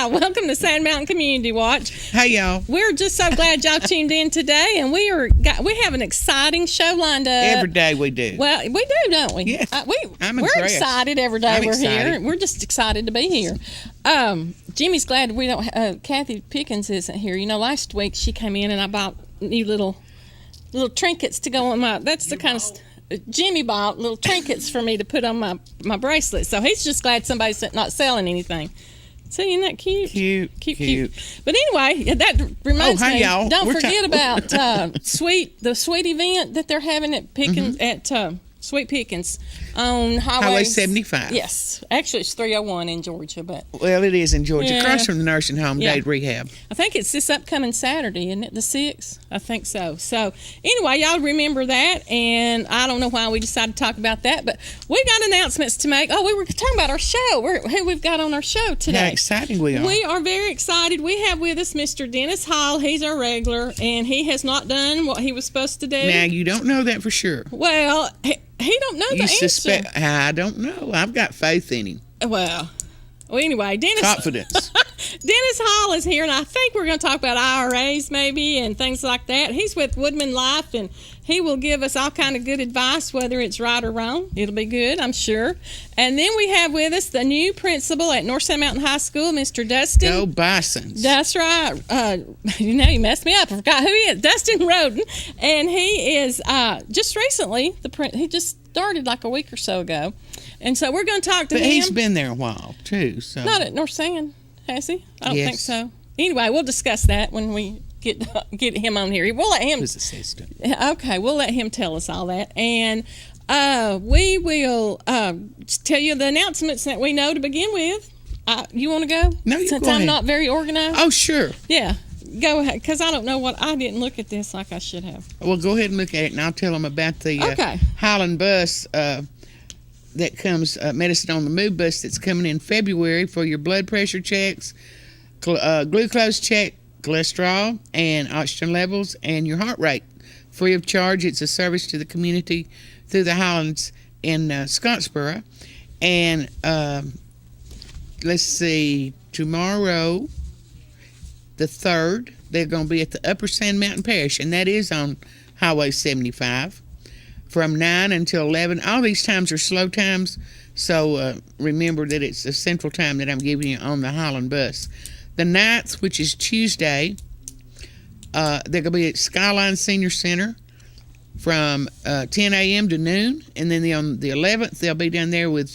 Yeah, welcome to Sand Mountain Community Watch. Hey, y'all. We're just so glad y'all tuned in today, and we have an exciting show lined up. Every day we do. Well, we do, don't we? Yeah. We're excited every day we're excited. here. We're just excited to be here. Jimmy's glad we don't. Kathy Pickens isn't here. You know, last week she came in and I bought new little trinkets to go on my. That's the kind of. Jimmy bought little trinkets for me to put on my bracelet. So he's just glad somebody's not selling anything. See, isn't that cute? Cute. But anyway, that reminds me. Y'all. Don't forget about the sweet event that they're having at Pickens at Sweet Pickens on Highway 75. Yes, actually it's 301 in Georgia, but it is in Georgia, Yeah. across from the nursing home, Yeah. Dade Rehab. I think it's this upcoming Saturday, isn't it? The 6th? I think so. So anyway, y'all remember that, and I don't know why we decided to talk about that, but we got announcements to make. Oh, we were talking about our show. Who we've got on our show today. How exciting we are. We are very excited. We have with us Mr. Dennis Hall. He's our regular, and he has not done what he was supposed to do. Now, you don't know that for sure. Well, he don't know the You answer. suspect. I don't know. I've got faith in him. Well, anyway, Dennis. Confidence. Dennis Hall is here, and I think we're going to talk about IRAs maybe and things like that. He's with Woodman Life, and he will give us all kind of good advice, whether it's right or wrong. It'll be good, I'm sure. And then we have with us the new principal at North Sand Mountain High School, Mr. Dustin. Go Bisons. That's right. You messed me up. I forgot who he is. Dustin Roden. And he is just recently, he just started like a week or so ago. And so we're going to talk to But him. he's been there a while, too. So. Not at North Sand, has he? I don't Yes. think so. Anyway, we'll discuss that when we get him on here. We'll let him. His assistant. Okay, we'll let him tell us all that. And we will tell you the announcements that we know to begin with. You want to go? No, you Since go I'm ahead. not very organized? Oh, sure. Yeah. Go ahead, because I don't know I didn't look at this like I should have. Well, go ahead and look at it, and I'll tell them about the Okay. Highland bus that comes, Medicine on the Move bus that's coming in February for your blood pressure checks, glucose check, cholesterol, and oxygen levels, and your heart rate. Free of charge. It's a service to the community through the Highlands in Scottsboro. And let's see, tomorrow, the 3rd, they're going to be at the Upper Sand Mountain Parish, and that is on Highway 75, from 9 until 11. All these times are slow times, so remember that it's the central time that I'm giving you on the Highland bus. The 9th, which is Tuesday, they're going to be at Skyline Senior Center from 10 a.m. to noon, and then on the 11th, they'll be down there with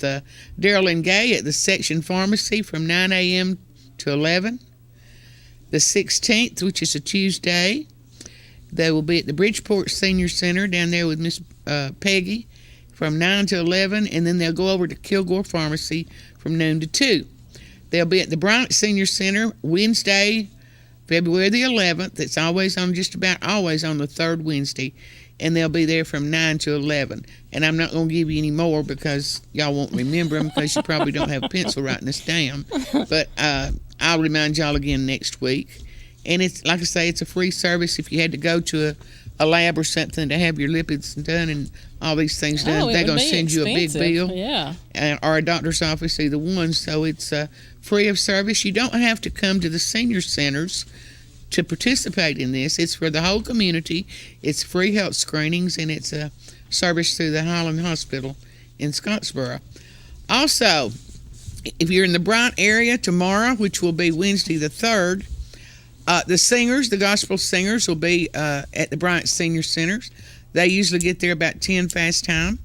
Daryl and Gay at the Section Pharmacy from 9 a.m. to 11. The 16th, which is a Tuesday, they will be at the Bridgeport Senior Center down there with Miss Peggy from 9 to 11, and then they'll go over to Kilgore Pharmacy from noon to 2. They'll be at the Bryant Senior Center Wednesday, February the 11th. It's just about always on the 3rd Wednesday, and they'll be there from 9 to 11. And I'm not going to give you any more because y'all won't remember them because you probably don't have a pencil writing this down. But I'll remind y'all again next week. And it's, like I say, it's a free service. If you had to go to a lab or something to have your lipids done and all these things done, they're going to send you a big bill. Yeah. Or a doctor's office, either one. So it's free of service. You don't have to come to the senior centers to participate in this. It's for the whole community. It's free health screenings, and it's a service through the Highland Hospital in Scottsboro. Also, if you're in the Bryant area tomorrow, which will be Wednesday the 3rd, the gospel singers will be at the Bryant Senior Centers. They usually get there about 10 fast time,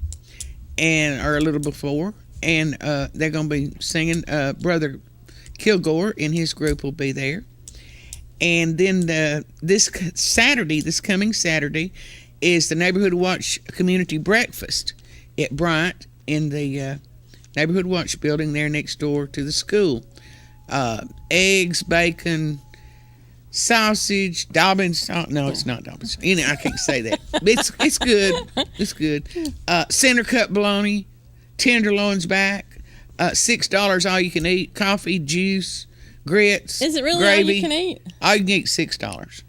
or a little before, and they're going to be singing. Brother Kilgore and his group will be there. And then this coming Saturday, is the Neighborhood Watch Community Breakfast at Bryant in the Neighborhood Watch building there next door to the school. Eggs, bacon, sausage, Dobbins. Oh, no, it's not Dobbins. I can't say that. It's good. It's good. Center cut bologna, tenderloins back, $6 all you can eat. Coffee, juice, grits. Is it really gravy. all you can eat? All you can eat $6.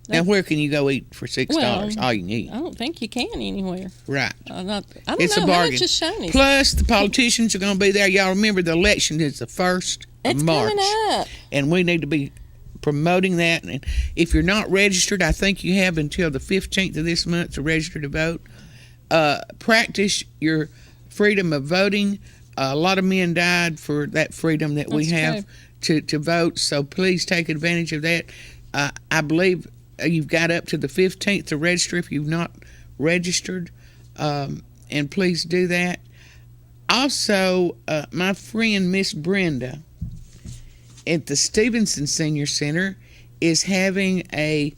Now, where can you go eat for $6? Well, all you can eat. I don't think you can anywhere. Right. I don't It's know a how bargain. much is Shoney's. Plus, the politicians are going to be there. Y'all remember the election is the 1st. It's March. coming up. And we need to be promoting that. And if you're not registered, I think you have until the 15th of this month to register to vote. Practice your freedom of voting. A lot of men died for that freedom that we have to vote, so please take advantage of that. I believe you've got up to the 15th to register if you've not registered, and please do that. Also, my friend Miss Brenda at the Stevenson Senior Center is having a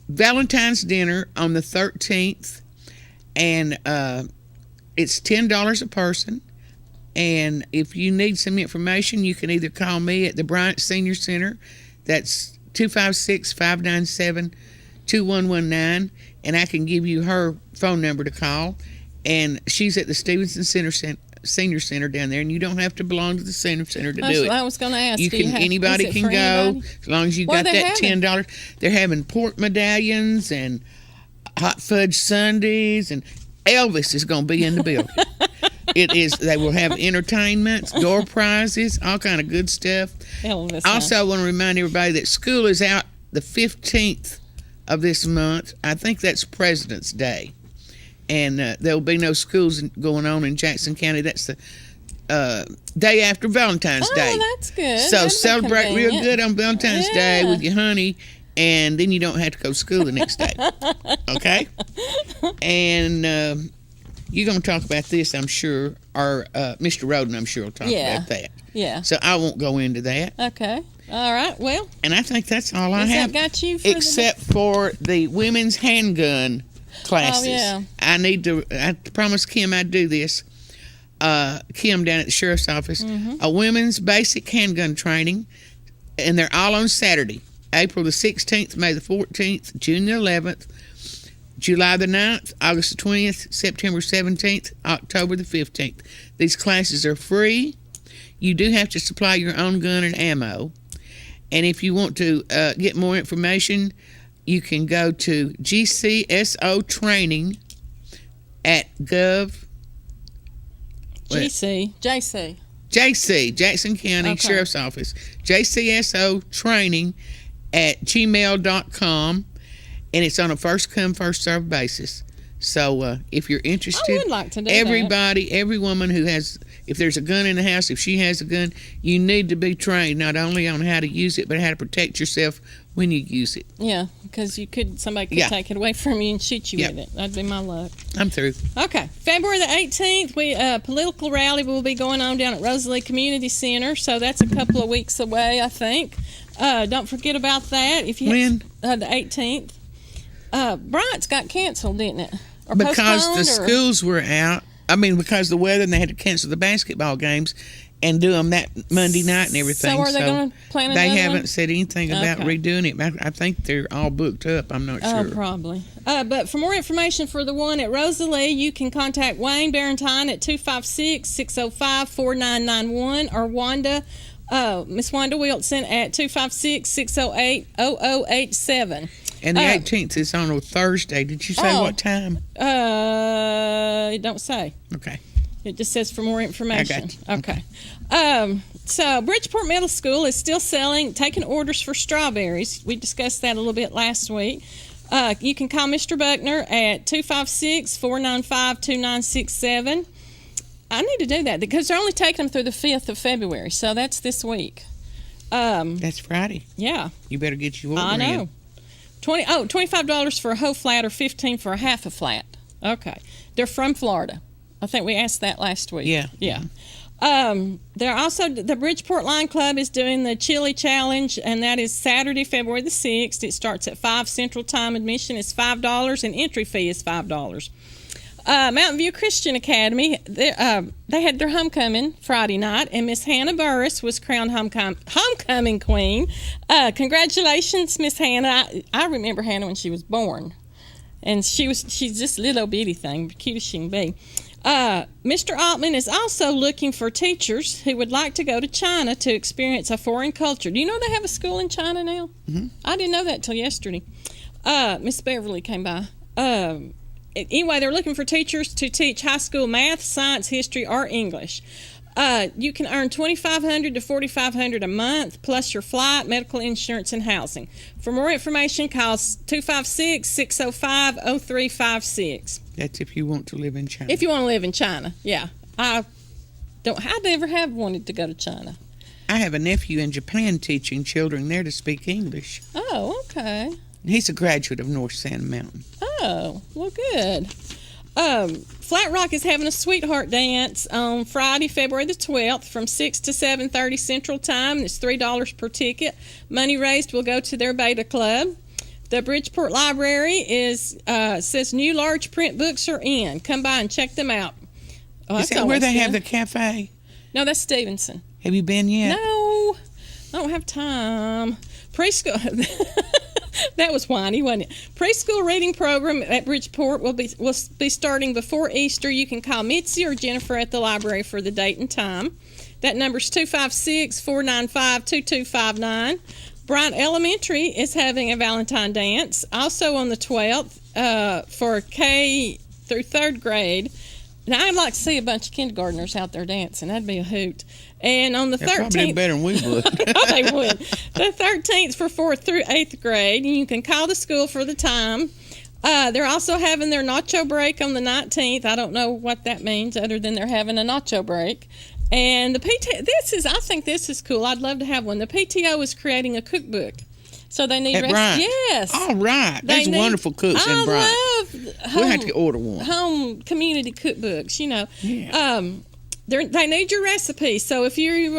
Valentine's dinner on the 13th, and it's $10 a person. And if you need some information, you can either call me at the Bryant Senior Center. That's 256-597-2119, and I can give you her phone number to call. And she's at the Stevenson Senior Center down there, and you don't have to belong to the Senior Center to do it. I was going to ask. Anybody can go as long as you got that $10. They're having pork medallions and hot fudge sundaes, and Elvis is going to be in the building. They will have entertainments, door prizes, all kind of good stuff. Elvis, also, I want to remind everybody that school is out the 15th of this month. I think that's President's Day. And there will be no schools going on in Jackson County. That's the day after Valentine's Day. Oh, that's good. So That'd celebrate real good on Valentine's Day with your honey, and then you don't have to go to school the next day. Okay? And you're going to talk about this, I'm sure, or Mr. Roden, I'm sure, will talk about that. Yeah. So I won't go into that. Okay. All right. Well. And I think that's all I have. Got you for except for the women's handgun classes. Oh, yeah. I promised Kim I'd do this. Kim down at the sheriff's office. Mm-hmm. A women's basic handgun training, and they're all on Saturday. April the 16th, May the 14th, June the 11th, July the 9th, August the 20th, September 17th, October the 15th. These classes are free. You do have to supply your own gun and ammo. And if you want to get more information, you can go to GCSO Training at Gov. JC, Jackson County Sheriff's Office. JCSO Training at gmail.com. And it's on a first come, first served basis. So if you're interested, I would like to do everybody, every woman who has, if there's a gun in the house, if she has a gun, you need to be trained not only on how to use it, but how to protect yourself when you use it. Yeah, because somebody could take it away from you and shoot you with it. That'd be my luck. I'm through. Okay, February the 18th, political rally will be going on down at Rosalie Community Center, so that's a couple of weeks away, I think. Don't forget about that. When? The 18th. Bryant's got canceled, didn't it? Or because the schools were out. I mean, because of the weather, and they had to cancel the basketball games and do them that Monday night and everything. So are they going to plan another They one? haven't said anything about redoing it. I think they're all booked up. I'm not sure. Oh, probably. But for more information for the one at Rosalie, you can contact Wayne Barentine at 256-605-4991 or Wanda, Miss Wanda Wilson at 256-608-0087. And the 18th is on a Thursday. Did you say what time? It don't say. Okay. It just says for more information. I got you. Okay. So Bridgeport Middle School is still taking orders for strawberries. We discussed that a little bit last week. You can call Mr. Buckner at 256-495-2967. I need to do that because they're only taking them through the 5th of February, so that's this week. That's Friday. Yeah. You better get your order I know. in. $25 for a whole flat or $15 for a half a flat. Okay. They're from Florida. I think we asked that last week. Yeah. Yeah. They're also, the Bridgeport Line Club is doing the Chili Challenge, and that is Saturday, February the 6th. It starts at 5 Central Time. Admission is $5, and entry fee is $5. Mountain View Christian Academy, they had their homecoming Friday night, and Miss Hannah Burris was crowned homecoming queen. Congratulations, Miss Hannah. I remember Hannah when she was born, and she's just a little bitty thing, cute as she can be. Mr. Altman is also looking for teachers who would like to go to China to experience a foreign culture. Do you know they have a school in China now? Mm-hmm. I didn't know that till yesterday. Miss Beverly came by. Anyway, they're looking for teachers to teach high school math, science, history, or English. You can earn $2,500 to $4,500 a month, plus your flight, medical insurance, and housing. For more information, call 256-605-0356. That's if you want to live in China. If you want to live in China, yeah. I never have wanted to go to China. I have a nephew in Japan teaching children there to speak English. Oh, okay. He's a graduate of North Sand Mountain. Oh, well, good. Flat Rock is having a sweetheart dance on Friday, February the 12th from 6 to 7:30 Central Time. It's $3 per ticket. Money raised will go to their Beta Club. The Bridgeport Library says new large print books are in. Come by and check them out. Oh, Is that where they have the cafe? No, that's Stevenson. Have you been yet? No, I don't have time. Preschool. That was whiny, wasn't it? Preschool reading program at Bridgeport will be starting before Easter. You can call Mitzi or Jennifer at the library for the date and time. That number's 256-495-2259. Bryant Elementary is having a Valentine dance, also on the 12th for K through 3rd grade. Now, I'd like to see a bunch of kindergartners out there dancing. That'd be a hoot. And on the 13th... Probably better than we would. Oh, they would. The 13th for 4th through 8th grade. You can call the school for the time. They're also having their nacho break on the 19th. I don't know what that means other than they're having a nacho break. And the PTO, I think this is cool. I'd love to have one. The PTO is creating a cookbook. So they need At Bryant? Yes. All right. There's wonderful cooks in Bryant. I love We'll have to order one. home community cookbooks, Yeah. They need your recipe. So if you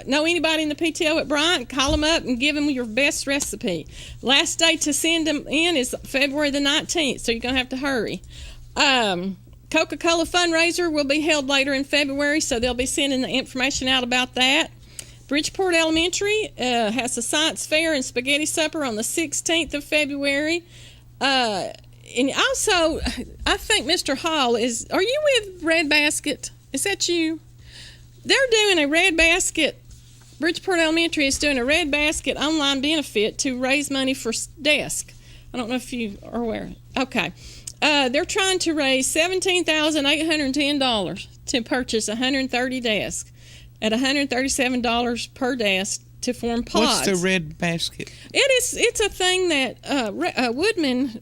know anybody in the PTO at Bryant, call them up and give them your best recipe. Last day to send them in is February the 19th, so you're going to have to hurry. Coca-Cola fundraiser will be held later in February, so they'll be sending the information out about that. Bridgeport Elementary has a science fair and spaghetti supper on the 16th of February. And also, I think Mr. Hall are you with Red Basket? Is that you? They're doing a Red Basket. Bridgeport Elementary is doing a Red Basket online benefit to raise money for DESC. I don't know if you are aware. Okay. They're trying to raise $17,810 to purchase 130 desks at $137 per desk to form pods. What's the Red Basket? It's a thing that Woodman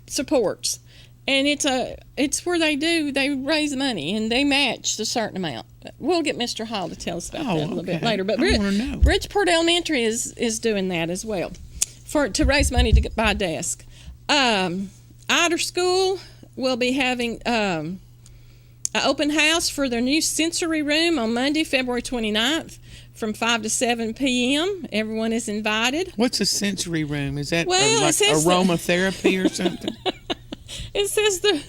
supports, and it's where they raise money and they match a certain amount. We'll get Mr. Hall to tell us about that a little bit later. But I want to know. Bridgeport Elementary is doing that as well to raise money to buy a desk. Eider School will be having an open house for their new sensory room on Monday, February 29th from 5 to 7 p.m. Everyone is invited. What's a sensory room? Is that Well, it like says aromatherapy or something? It says the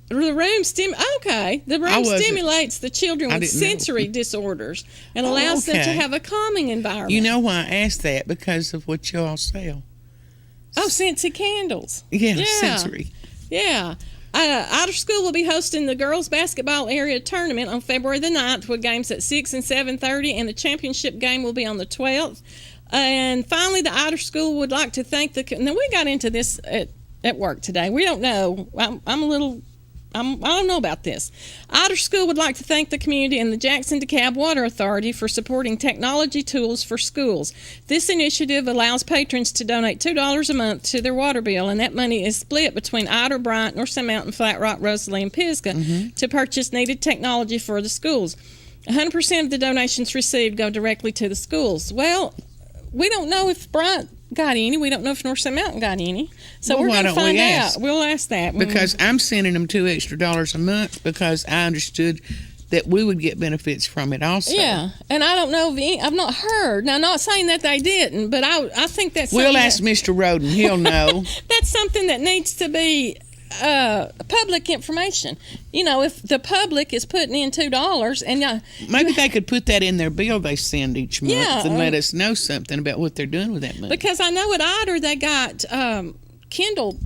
room stimulates the children with sensory disorders and allows them to have a calming environment. You know why I asked that? Because of what you all sell. Oh, Scentsy candles. Yeah, sensory. Yeah. Eider School will be hosting the girls basketball area tournament on February the 9th with games at 6 and 7:30, and the championship game will be on the 12th. And finally, the Eider School would like to thank now we got into this at work today. We don't know. I don't know about this. Eider School would like to thank the community and the Jackson DeKalb Water Authority for supporting technology tools for schools. This initiative allows patrons to donate $2 a month to their water bill, and that money is split between Eider, Bryant, North Sand Mountain, Flat Rock, Rosalie, and Pisgah to purchase needed technology for the schools. 100% of the donations received go directly to the schools. Well, we don't know if Bryant got any. We don't know if North Sand Mountain got any. So we're going to find out. We'll ask that. Because I'm sending them $2 extra a month because I understood that we would get benefits from it also. Yeah, and I don't know I've not heard. Now, not saying that they didn't, but I think that's We'll ask Mr. Roden. He'll know. That's something that needs to be public information. If the public is putting in $2 and maybe they could put that in their bill they send each month and let us know something about what they're doing with that money. Because I know at Eider they got Kindle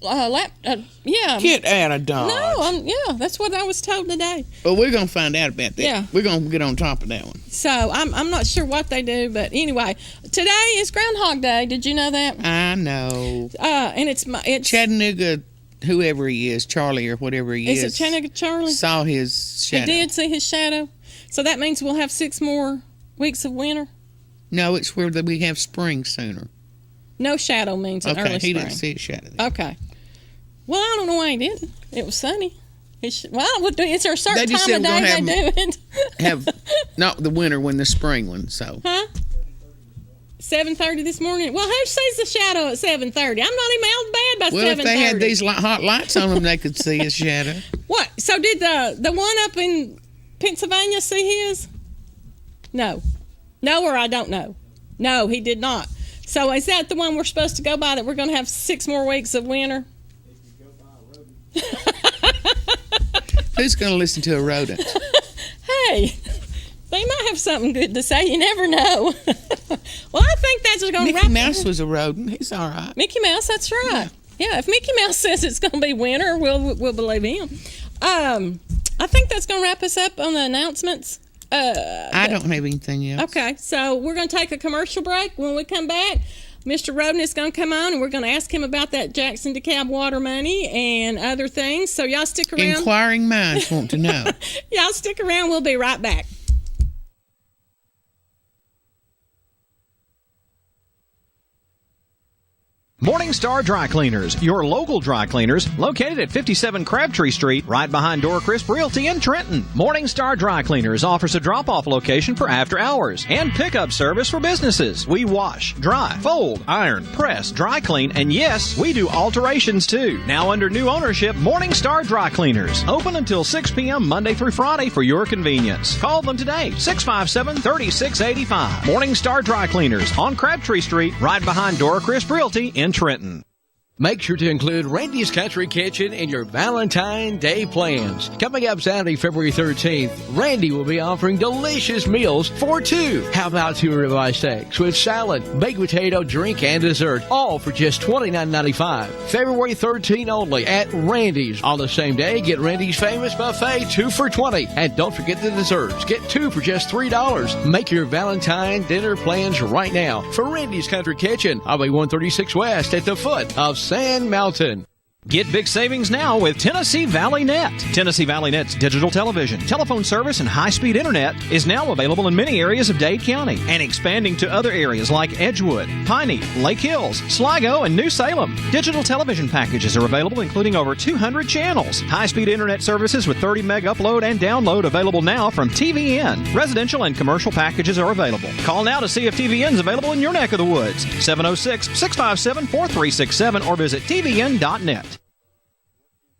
Get out of Dodge. No, that's what I was told today. Well, we're gonna find out about that. Yeah, we're gonna get on top of that one. So I'm not sure what they do, but anyway, today is Groundhog Day. Did you know that? I know. And it's Chattanooga whoever he is, Charlie or whatever he is. Is it Chattanooga Charlie? Saw his shadow. He did see his shadow. So that means we'll have 6 more weeks of winter? No, it's where we have spring sooner. No shadow means an early Okay, he spring. didn't see his shadow then. Okay. Well, I don't know why he didn't. It was sunny. Is there a certain They just time of said we're day gonna they do it? Have not the winter one, the spring one. So Huh? 7:30 this morning. Well, who sees the shadow at 7:30? I'm not even out of bed by 7:30. well, if they had these hot lights on them, they could see his shadow. What? So did the one up in Pennsylvania see his? No, or I don't know. No, he did not. So is that the one we're supposed to go by? That we're going to have 6 more weeks of winter? Who's going to listen to a rodent? Hey, they might have something good to say. You never know. Well, I think that's going to Mickey Mouse was a rodent. He's all right. Mickey Mouse, that's right. Yeah, if Mickey Mouse says it's going to be winter, we'll believe him. I think that's going to wrap us up on the announcements. I don't have anything else. Okay, so we're going to take a commercial break. When we come back, Mr. Roden is going to come on, and we're going to ask him about that Jackson DeKalb water money and other things. So y'all stick around. Inquiring minds want to know. Y'all stick around. We'll be right back. Morningstar Dry Cleaners, your local dry cleaners, located at 57 Crabtree Street, right behind Dorcrisp Realty in Trenton. Morningstar Dry Cleaners offers a drop-off location for after hours and pickup service for businesses. We wash, dry, fold, iron, press, dry clean, and yes, we do alterations too. Now under new ownership, Morningstar Dry Cleaners. Open until 6 p.m. Monday through Friday for your convenience. Call them today, 657-3685. Morningstar Dry Cleaners on Crabtree Street, right behind Dorcrisp Realty in Trenton. Make sure to include Randy's Country Kitchen in your Valentine's Day plans. Coming up Saturday, February 13th, Randy will be offering delicious meals for 2. How about 2 ribeye steaks with salad, baked potato, drink, and dessert, all for just $29.95. February 13th only at Randy's. On the same day, get Randy's famous buffet 2 for $20. And don't forget the desserts. Get 2 for just $3. Make your Valentine dinner plans right now for Randy's Country Kitchen, Highway 136 West at the foot of Sand Mountain. Get big savings now with Tennessee Valley Net. Tennessee Valley Net's digital television, telephone service, and high-speed internet is now available in many areas of Dade County and expanding to other areas like Edgewood, Piney, Lake Hills, Sligo, and New Salem. Digital television packages are available, including over 200 channels. High-speed internet services with 30 meg upload and download available now from TVN. Residential and commercial packages are available. Call now to see if TVN is available in your neck of the woods. 706-657-4367 or visit tvn.net.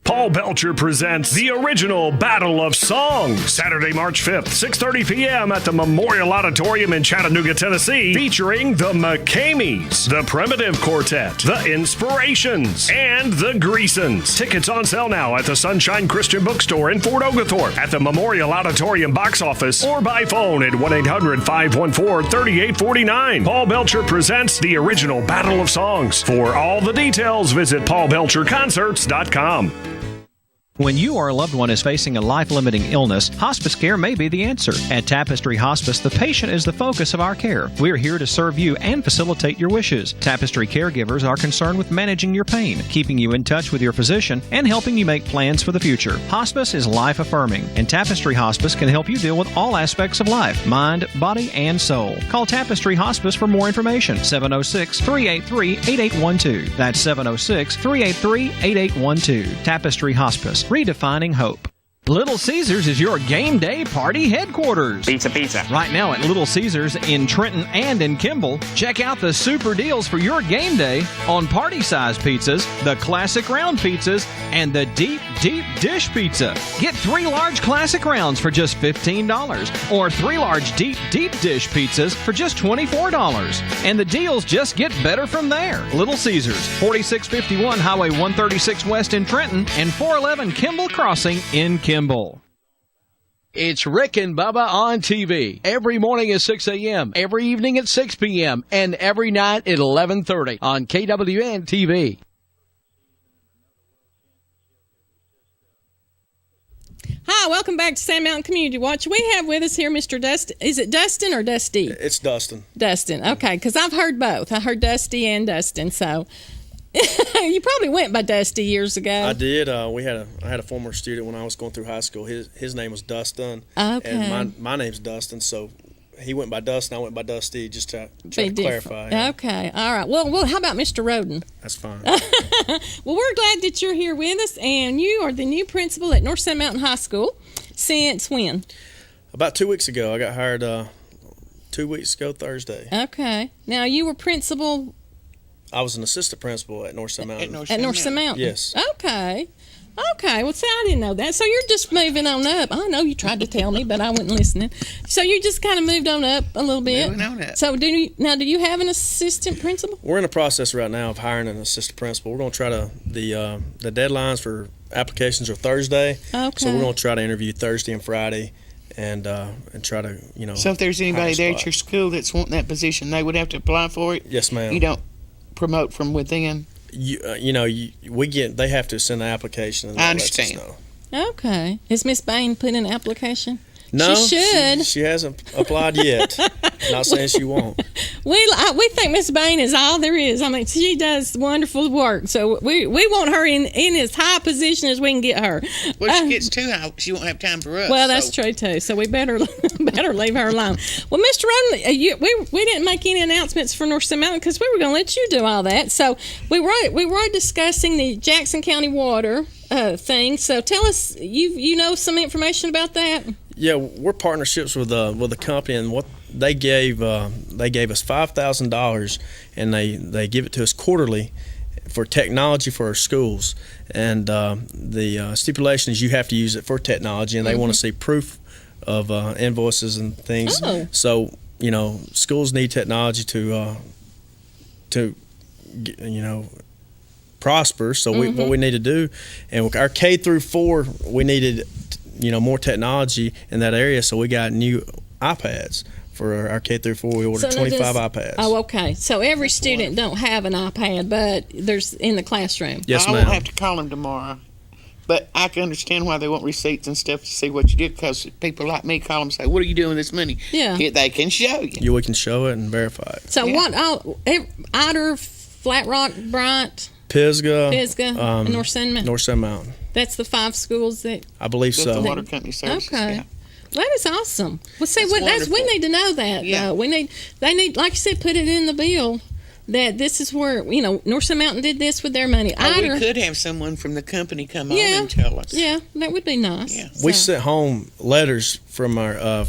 Paul Belcher presents the original Battle of Songs, Saturday, March 5th, 6:30 p.m. at the Memorial Auditorium in Chattanooga, Tennessee, featuring the McCameys, the Primitive Quartet, the Inspirations, and the Greasons. Tickets on sale now at the Sunshine Christian Bookstore in Fort Oglethorpe, at the Memorial Auditorium box office, or by phone at 1-800-514-3849. Paul Belcher presents the original Battle of Songs. For all the details, visit paulbelcherconcerts.com. When you or a loved one is facing a life-limiting illness, hospice care may be the answer. At Tapestry Hospice, the patient is the focus of our care. We're here to serve you and facilitate your wishes. Tapestry caregivers are concerned with managing your pain, keeping you in touch with your physician, and helping you make plans for the future. Hospice is life-affirming, and Tapestry Hospice can help you deal with all aspects of life, mind, body, and soul. Call Tapestry Hospice for more information. 706-383-8812. That's 706-383-8812. Tapestry Hospice. Redefining hope. Little Caesars is your game day party headquarters. Pizza. Right now at Little Caesars in Trenton and in Kimball, check out the super deals for your game day on party-size pizzas, the classic round pizzas, and the deep dish pizza. Get 3 large classic rounds for just $15 or 3 large deep dish pizzas for just $24. And the deals just get better from there. Little Caesars, 4651 Highway 136 West in Trenton and 411 Kimball Crossing in Kimball. It's Rick and Bubba on TV. Every morning at 6 a.m., every evening at 6 p.m., and every night at 11:30 on KWN TV. Hi, welcome back to Sand Mountain Community Watch. We have with us here Mr. Dustin. Is it Dustin or Dusty? It's Dustin. Dustin, okay, because I've heard both. I heard Dusty and Dustin, so You probably went by Dusty years ago. I did. I had a former student when I was going through high school. His name was Dustin. Okay. And my name's Dustin, so he went by Dustin, I went by Dusty, just to try to clarify. Yeah. Okay, all right. Well, how about Mr. Roden? That's fine. Well, we're glad that you're here with us, and you are the new principal at North Sand Mountain High School since when? About 2 weeks ago. I got hired 2 weeks ago Thursday. Okay. Now, you were principal I was an assistant principal at North Sand Mountain. at North Sand Mountain? Yes. Okay. Well, see, I didn't know that. So you're just moving on up. I know you tried to tell me, but I wasn't listening. So you just kind of moved on up a little bit. Moving on up. So do you have an assistant principal? We're in the process right now of hiring an assistant principal. We're going to try to the deadlines for applications are Thursday. Okay. So we're going to try to interview Thursday and Friday, and try to So if there's anybody hire a there at spot. your school that's wanting that position, they would have to apply for it? Yes, ma'am. You don't promote from within? They have to send an application. And I that lets us understand. know. Okay. Has Miss Bain put in an application? No, She should. She hasn't applied yet. Not saying she won't. We think Miss Bain is all there is. I mean, she does wonderful work. So we want her in as high a position as we can get her. Well, she gets too high, she won't have time for us. Well, that's so. true too. So we better leave her alone. Well, Mr. Roden, we didn't make any announcements for North Sand Mountain because we were going to let you do all that. So we were discussing the Jackson County water thing. So tell us, you know some information about that? Yeah, we're partnerships with a company, and what they gave us $5,000, and they give it to us quarterly for technology for our schools. And the stipulation is you have to use it for technology, and they want to see proof of invoices and things. Oh. So schools need technology to prosper. So what we need to do, and our K through 4, we needed more technology in that area, so we got new iPads for our K through 4. We ordered 25 iPads. Oh, okay. So every student don't have an iPad, but there's in the classroom. Yes, I ma'am. will have to call them tomorrow. But I can understand why they want receipts and stuff to see what you did, because people like me call them and say, what are you doing with this money? Yeah. They can show you. We can show it and verify it. So Yeah. what? Otter, Flat Rock, Bryant, Pisgah, and North Sand Mountain. North Sand Mountain. That's the 5 schools that. I believe That's so. the water company services. Okay. Yeah. Well, that is awesome. Well, see, That's we wonderful. need to know that. Yeah. Though. They need, like you said, put it in the bill that this is where North Sand Mountain did this with their money. Oh, we Otter, could have someone from the company come on Yeah. and tell us. yeah, that would be nice. Yeah. We So- sent home letters from our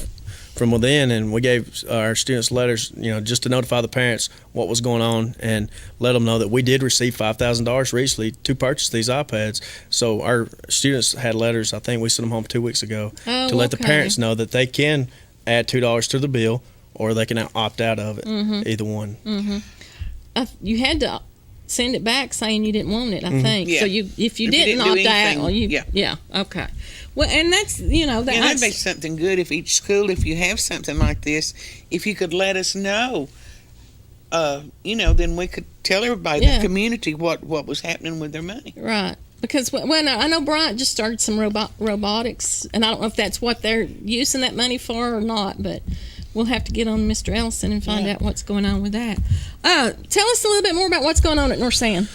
from within, and we gave our students letters, just to notify the parents what was going on and let them know that we did receive $5,000 recently to purchase these iPads. So our students had letters. I think we sent them home 2 weeks ago Oh, to let the okay. parents know that they can add $2 to the bill, or they can opt out of it. Either one. You had to send it back saying you didn't want it. I think Yeah. so. If you If you didn't didn't do opt out, anything, well, yeah. okay. Well, and that's that. Yeah, that'd be something good if each school, if you have something like this, if you could let us know, then we could tell everybody, Yeah. the community, what was happening with their money. Right. Because when I know Bryant just started some robotics, and I don't know if that's what they're using that money for or not, but we'll have to get on Mr. Ellison and find out what's going on with that. Tell us a little bit more about what's going on at North Sand.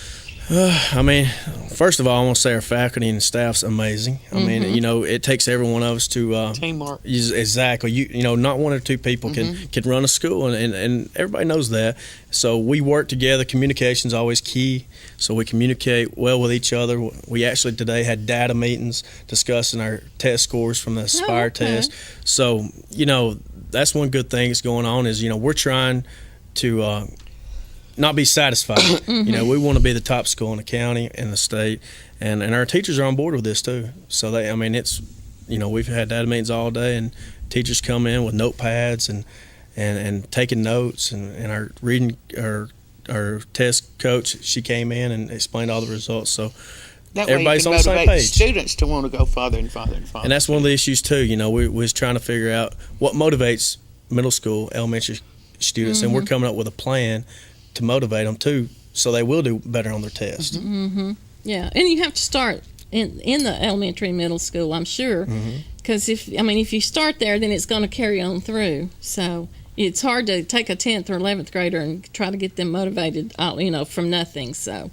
I mean, first of all, I want to say our faculty and staff's amazing. I mean, it takes every one of us to Teamwork. exactly. Not one or two people can run a school, and everybody knows that. So we work together. Communication's always key. So we communicate well with each other. We actually today had data meetings discussing our test scores from the Aspire okay. test. So that's one good thing that's going on is we're trying to not be satisfied. We want to be the top school in the county and the state, and our teachers are on board with this too. So it's we've had data meetings all day, and teachers come in with notepads and taking notes, and our reading our test coach, she came in and explained all the results. So That way everybody's you on can the same motivate page. students to want to go farther and farther and farther. And that's one of the issues too. We was trying to figure out what motivates middle school, elementary students, and we're coming up with a plan to motivate them too, so they will do better on their test. Yeah, and you have to start in the elementary and middle school, I'm sure, because if you start there, then it's going to carry on through. So it's hard to take a 10th or 11th grader and try to get them motivated, from nothing. So,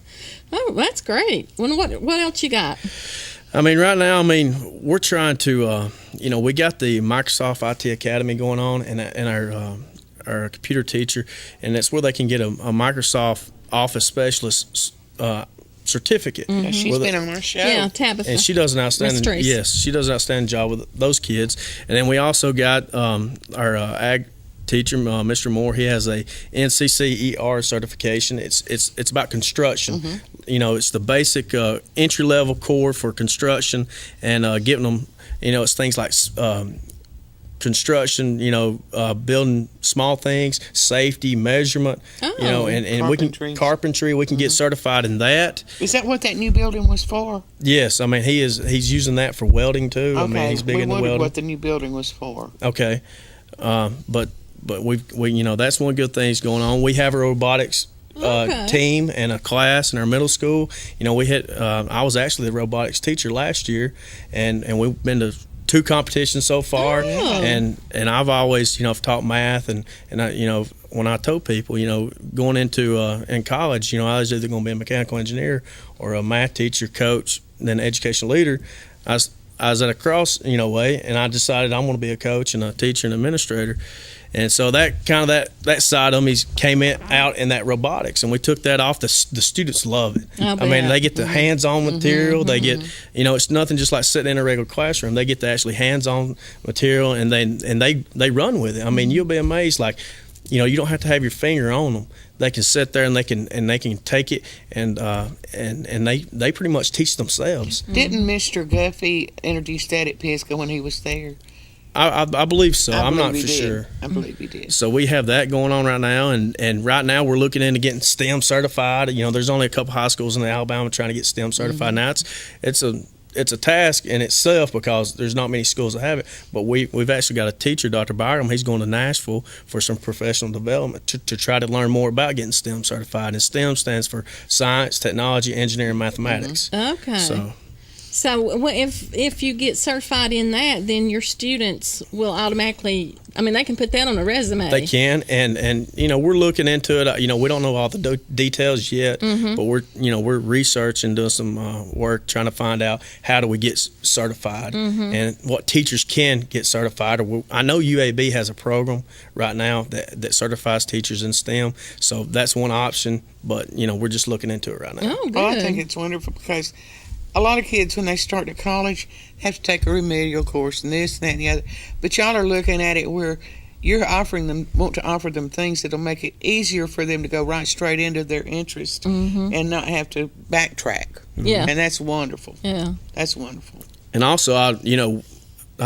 that's great. What else you got? I mean, right now, we're trying to, we got the Microsoft IT Academy going on, and our computer teacher, and that's where they can get a Microsoft Office Specialist certificate. Yeah, she's been on our show. Yeah, Tabitha. And she does an outstanding, Miss Tracy. yes, she does an outstanding job with those kids. And then we also got our ag teacher, Mr. Moore. He has a NCCER certification. It's about construction. It's the basic entry level core for construction, and giving them, it's things like construction, building small things, safety, measurement, and we can carpentry. We can get certified in that. Is that what that new building was for? Yes, he's using that for welding too. Okay, He's big we into wondered welding. what the new building was for. Okay, but we that's one good thing going on. We have a robotics team and a class in our middle school. I was actually the robotics teacher last year, and we've been to 2 competitions so far, and I've always taught math, and I, when I told people going into in college, I was either going to be a mechanical engineer or a math teacher, coach, then educational leader. I was at a cross way, and I decided I'm going to be a coach and a teacher and administrator. And so that kind of that side of me came out in that robotics, and we took that off. The students love it. They get the hands-on material. They get, it's nothing just like sitting in a regular classroom. They get the actually hands-on material, and they run with it. You'll be amazed. Like, you don't have to have your finger on them. They can sit there and they can take it, and they pretty much teach themselves. Didn't Mr. Guffey introduce that at Pisgah when he was there? I believe so. I'm not he for did. sure. I believe he did. So we have that going on right now, and right now we're looking into getting STEM certified. There's only a couple high schools in Alabama trying to get STEM certified. Now it's a task in itself because there's not many schools that have it. But we've actually got a teacher, Dr. Byram. He's going to Nashville for some professional development to try to learn more about getting STEM certified. And STEM stands for science, technology, engineering, mathematics. Okay. So if you get certified in that, then your students will automatically, they can put that on a resume. They can, and we're looking into it. We don't know all the details yet, but we're researching, doing some work, trying to find out how do we get certified and what teachers can get certified. I know UAB has a program right now that certifies teachers in STEM, so that's one option. But we're just looking into it right now. Oh, good. Well, I think it's wonderful because a lot of kids, when they start to college, have to take a remedial course and this and that and the other. But y'all are looking at it where you're want to offer them things that'll make it easier for them to go right straight into their interest and not have to backtrack. Yeah. And that's wonderful. Yeah. That's wonderful. And also, I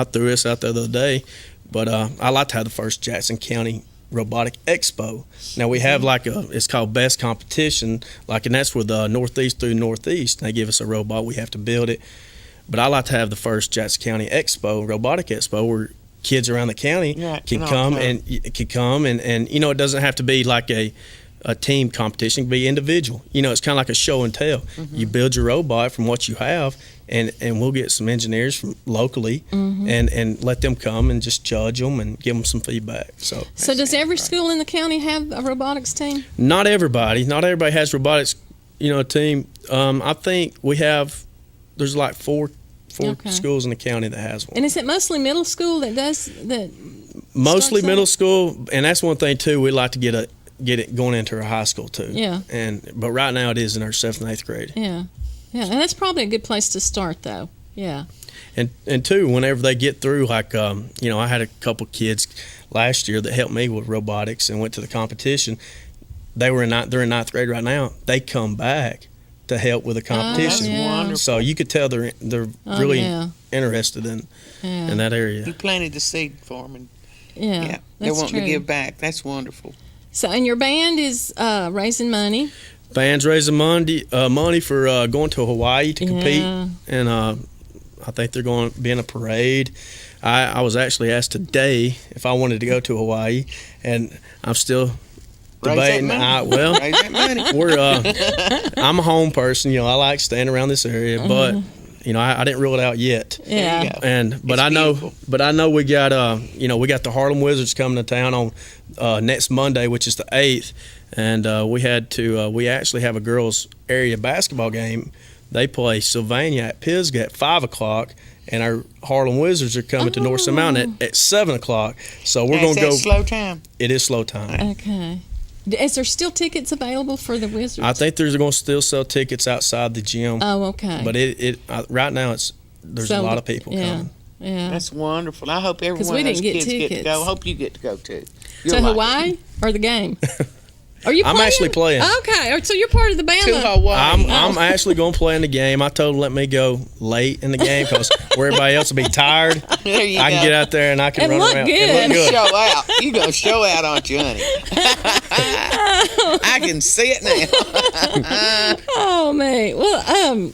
threw this out there the other day, but I like to have the first Jackson County Robotic Expo. Now we have it's called Best Competition, and that's with Northeast through Northeast. They give us a robot, we have to build it. But I like to have the first Jackson County Expo, Robotic Expo, where kids around the county can come and it doesn't have to be like a team competition. It can be individual. It's kind of like a show and tell. You build your robot from what you have, and we'll get some engineers from locally and let them come and just judge them and give them some feedback. So does every school in the county have a robotics team? Not everybody has robotics, team. I think there's like four schools in the county that has one. And is it mostly middle school that does that? Mostly middle school, and that's one thing too. We like to get it going into our high school too. Yeah. But right now it is in our 7th and 8th grade. Yeah. Yeah, and that's probably a good place to start though. Yeah. And two, whenever they get through, I had a couple kids last year that helped me with robotics and went to the competition. They're in 9th grade right now. They come back to help with the competition. That's wonderful. So you could tell they're really interested in that area. You planted the seed for them, and they want to give back. That's wonderful. So, and your band is raising money. Band's raising money for going to Hawaii to compete, and I think they're going to be in a parade. I was actually asked today if I wanted to go to Hawaii, and I'm still debating. Raise that money. I'm a home person. I like staying around this area, but I didn't rule it out yet. Yeah. you go. But It's I know we got we got the Harlem Wizards coming to town on next Monday, which is the 8th, and we actually have a girls area basketball game. They play Sylvania at Pisgah at 5:00, and our Harlem Wizards are coming to North Sun Mountain at 7:00. So we're going to go. Slow time. It is slow time. Okay. Is there still tickets available for the Wizards? I think there's going to still sell tickets outside the gym. Oh, okay. But right now there's a lot of people coming. Yeah. That's wonderful. I hope every 'Cause one we of those didn't get kids get to tickets. go. I hope you get to go too. To You'll like Hawaii it. or the game? Are you I'm playing? actually playing. Okay. So you're part of the band. To Hawaii. I'm actually going to play in the game. I told them let me go late in the game because where everybody else will be tired, There you I can go. get out there and I can And run look around good. and look good. Show out. You gonna show out, aren't you, honey? I can see it now. Oh man. Well,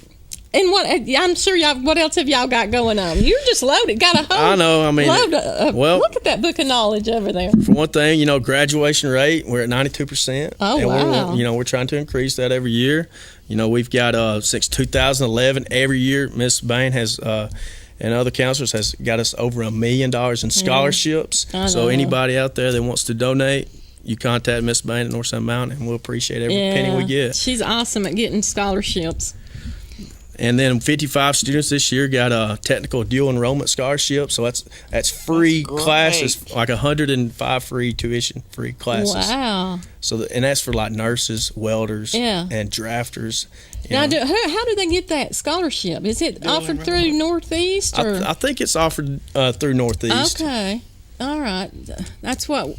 and what? I'm sure y'all. What else have y'all got going on? You're just loaded. Got a whole. I know. I mean, load of, well- look at that book of knowledge over there. For one thing, graduation rate, we're at 92%. Oh, and wow. We're trying to increase that every year. We've got since 2011, every year Miss Bain has and other counselors has got us over $1 million in scholarships. I So know. anybody out there that wants to donate, you contact Miss Bain at North Sun Mountain, and we'll appreciate every penny we get. She's awesome at getting scholarships. And then 55 students this year got a technical dual enrollment scholarship. So that's free That's great. classes, like 105 free tuition free classes. Wow. So and that's for like nurses, welders, Yeah. and drafters. you Now, know. how do they get that scholarship? Is it offered through Northeast or? I think it's offered through Northeast. Okay. All right. That's what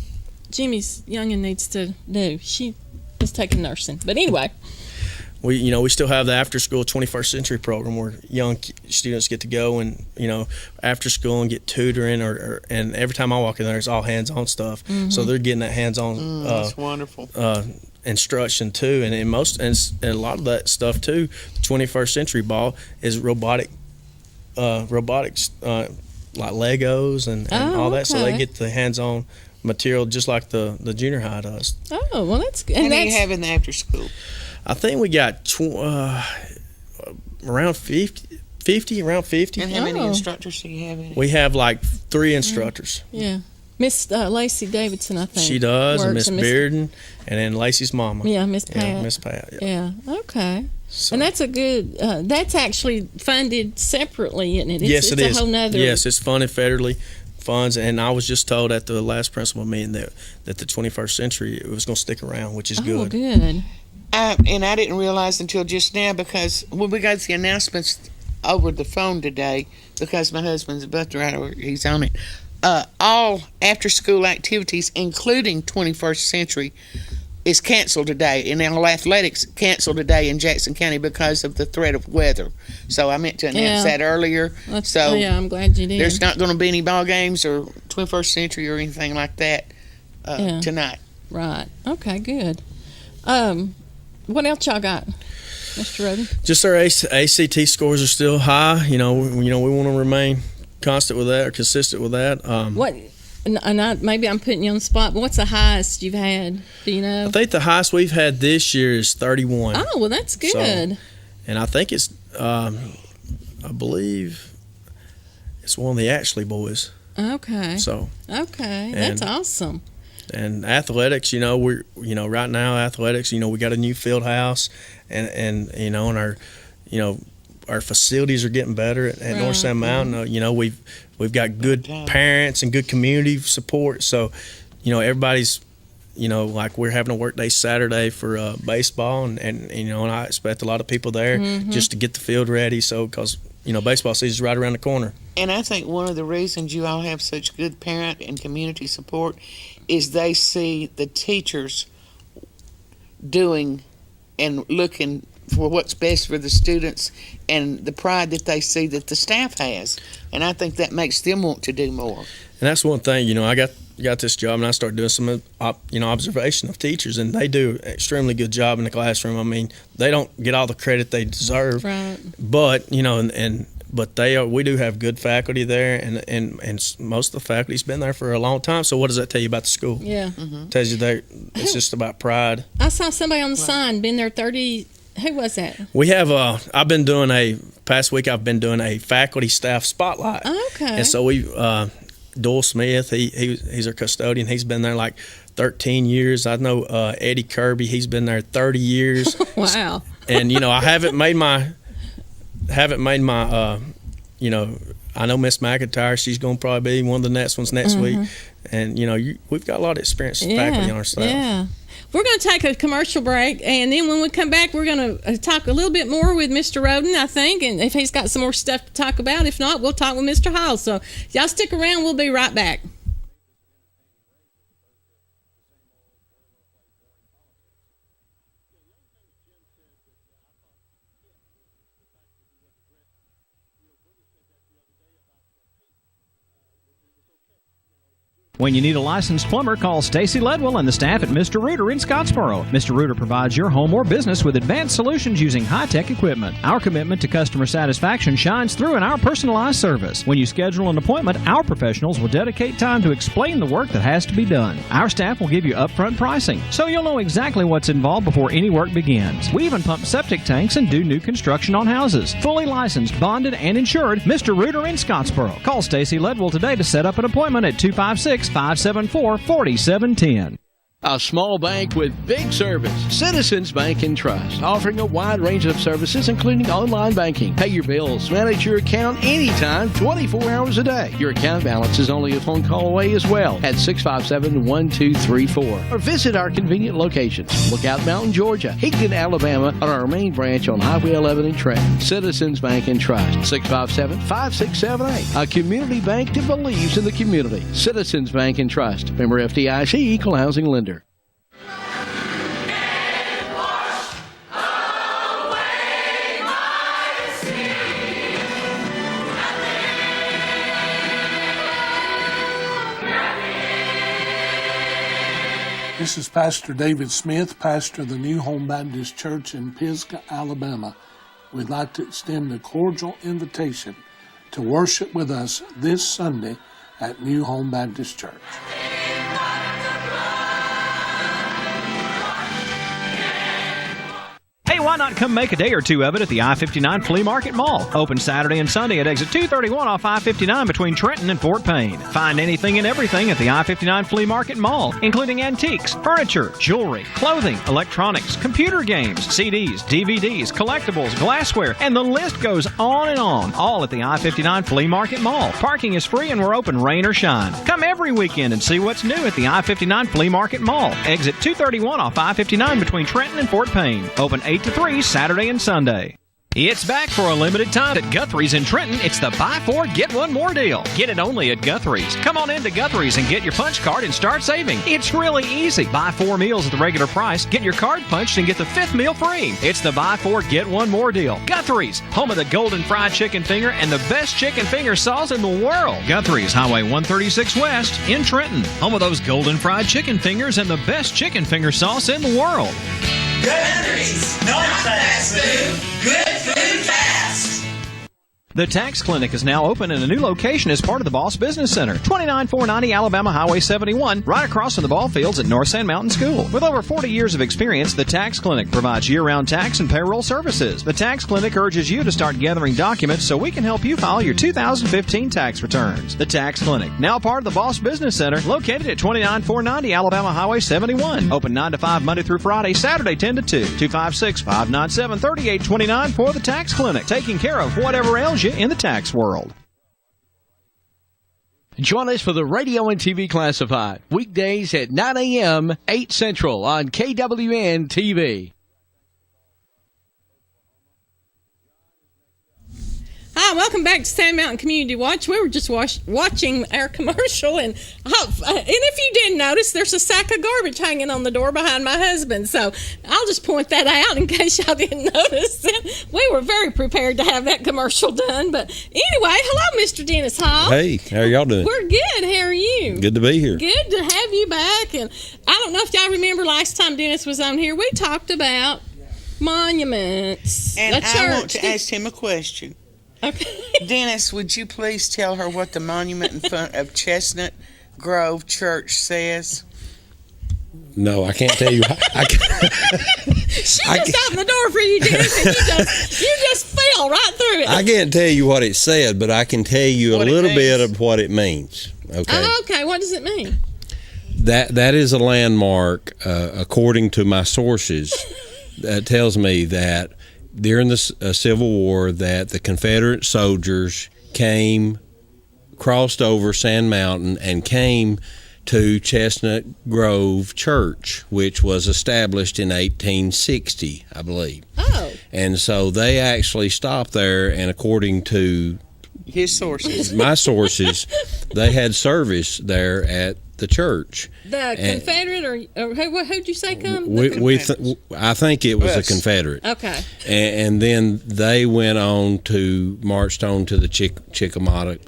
Jimmy's youngin needs to do. She is taking nursing. But anyway. We still have the after school 21st century program where young students get to go and after school and get tutoring and every time I walk in there it's all hands-on stuff. So they're getting that hands-on That's wonderful. instruction too, and a lot of that stuff too. The 21st century ball is robotics like Legos and all that. So they okay. get the hands-on material just like the junior high does. Oh, well, that's good. How And do you that's have in the after school? I think we got around 50, around 50. And how many Oh. instructors do you have in it? We have like 3 instructors. yeah. Miss Lacey Davidson, I think. She does, and works, Miss Bearden, and then Lacey's mama. Yeah, Miss Pat. Yeah, Miss Pat. Yeah. Yeah. Okay. So- And that's a good. That's actually funded separately, isn't it? Yes, it it's is. A whole nother. Yes, it's funded federally funds, and I was just told at the last principal meeting that the 21st century it was going to stick around, which is Oh, good. good. And I didn't realize until just now because when we got the announcements over the phone today, because my husband's a bus driver, he's on it. All after-school activities, including 21st Century, is canceled today, and all athletics canceled today in Jackson County because of the threat of weather. So I meant to announce Yeah. that earlier. Oh, yeah, I'm glad you did. There's not going to be any ball games or 21st Century or anything like that Yeah. tonight. Right. Okay. Good. What else y'all got, Mr. Roden? Just our ACT scores are still high. We want to remain constant with that or consistent with that. What? And maybe I'm putting you on the spot, but what's the highest you've had? Do you know? I think the highest we've had this year is 31. Oh, well, that's good. And I think it's, I believe, it's one of the Ashley boys. Okay. So, Okay. That's awesome. and athletics, we're, right now athletics, we got a new field house, and our facilities are getting better at North Sun Mountain. We've got good parents and good community support. So, everybody's, like we're having a work day Saturday for baseball, and I expect a lot of people there just to get the field ready. So, because baseball season's right around the corner. And I think one of the reasons you all have such good parent and community support is they see the teachers doing and looking for what's best for the students and the pride that they see that the staff has. And I think that makes them want to do more. And that's one thing, I got this job and I started doing some observation of teachers, and they do an extremely good job in the classroom. I mean, they don't get all the credit they deserve, Right. but but we do have good faculty there, and most of the faculty's been there for a long time. So what does that tell you about the school? Yeah. Tells you it's just about pride. I saw somebody on the sign, been there 30 Who was that? We have I've been doing past week I've been doing a faculty staff spotlight. Okay. And so we Doyle Smith, he's our custodian. He's been there like 13 years. I know Eddie Kirby, he's been there 30 years. Wow. And I haven't made my I know Miss McIntyre, she's going to probably be one of the next ones next week. And we've got a lot of experienced faculty on our staff. Yeah. We're going to take a commercial break, and then when we come back, we're going to talk a little bit more with Mr. Roden, I think, and if he's got some more stuff to talk about. If not, we'll talk with Mr. Hall. So y'all stick around. We'll be right back. When you need a licensed plumber, call Stacy Ledwell and the staff at Mr. Rooter in Scottsboro. Mr. Rooter provides your home or business with advanced solutions using high-tech equipment. Our commitment to customer satisfaction shines through in our personalized service. When you schedule an appointment, our professionals will dedicate time to explain the work that has to be done. Our staff will give you upfront pricing, so you'll know exactly what's involved before any work begins. We even pump septic tanks and do new construction on houses. Fully licensed, bonded, and insured, Mr. Rooter in Scottsboro. Call Stacy Ledwell today to set up an appointment at 256-574-4710. A small bank with big service. Citizens Bank and Trust, offering a wide range of services, including online banking. Pay your bills, manage your account anytime, 24 hours a day. Your account balance is only a phone call away as well at 657-1234. Or visit our convenient locations. Lookout Mountain, Georgia, Higdon, Alabama, or our main branch on Highway 11 in Trenton. Citizens Bank and Trust, 657-5678. A community bank that believes in the community. Citizens Bank and Trust. Member FDIC, Equal Housing Lender. This is Pastor David Smith, pastor of the New Home Baptist Church in Pisgah, Alabama. We'd like to extend a cordial invitation to worship with us this Sunday at New Home Baptist Church. Hey, why not come make a day or two of it at the I-59 Flea Market Mall? Open Saturday and Sunday at exit 231 off I-59 between Trenton and Fort Payne. Find anything and everything at the I-59 Flea Market Mall, including antiques, furniture, jewelry, clothing, electronics, computer games, CDs, DVDs, collectibles, glassware, and the list goes on and on, all at the I-59 Flea Market Mall. Parking is free and we're open rain or shine. Come every weekend and see what's new at the I-59 Flea Market Mall, exit 231 off I-59 between Trenton and Fort Payne. Open 8 to 3 Saturday and Sunday. It's back for a limited time at Guthrie's in Trenton. It's the buy four, get one more deal. Get it only at Guthrie's. Come on into Guthrie's and get your punch card and start saving. It's really easy. Buy 4 meals at the regular price, get your card punched, and get the 5th meal free. It's the buy four, get one more deal. Guthrie's, home of the golden fried chicken finger and the best chicken finger sauce in the world. Guthrie's, Highway 136 West in Trenton, home of those golden fried chicken fingers and the best chicken finger sauce in the world. Guthrie's, no fast food, good food fast. The Tax Clinic is now open in a new location as part of the Boss Business Center, 29490 Alabama Highway 71, right across from the ball fields at North Sand Mountain School. With over 40 years of experience, the Tax Clinic provides year-round tax and payroll services. The Tax Clinic urges you to start gathering documents so we can help you file your 2015 tax returns. The Tax Clinic, now part of the Boss Business Center, located at 29490 Alabama Highway 71. Open 9 to 5 Monday through Friday, Saturday 10 to 2. 256-597-3829 for the Tax Clinic, taking care of whatever ails you in the tax world. Join us for the Radio and TV Classified, weekdays at 9 a.m., 8 Central on KWN TV. Hi, welcome back to Sand Mountain Community Watch. We were just watching our commercial, and if you didn't notice, there's a sack of garbage hanging on the door behind my husband. So I'll just point that out in case y'all didn't notice it. We were very prepared to have that commercial done. But anyway, hello, Mr. Dennis Hall. Hey, how are y'all doing? We're good. How are you? Good to be here. Good to have you back. And I don't know if y'all remember last time Dennis was on here, we talked about monuments. And I want to ask him a question. Okay. Dennis, would you please tell her what the monument in front of Chestnut Grove Church says? No, I can't tell you. She just opened the door for you, Dennis, and you just fell right through it. I can't tell you what it said, but I can tell you a What it little bit means. of what it means. Okay. Oh, okay. What does it mean? That is a landmark, according to my sources. That tells me that during the Civil War, that the Confederate soldiers crossed over Sand Mountain and came to Chestnut Grove Church, which was established in 1860, I believe. Oh. And so they actually stopped there, and according to His sources. my sources, they had service there at the church. The Confederate or who'd you say come? I think it was a Us. Confederate. Okay. And then they went on to marched on to the Chickamauga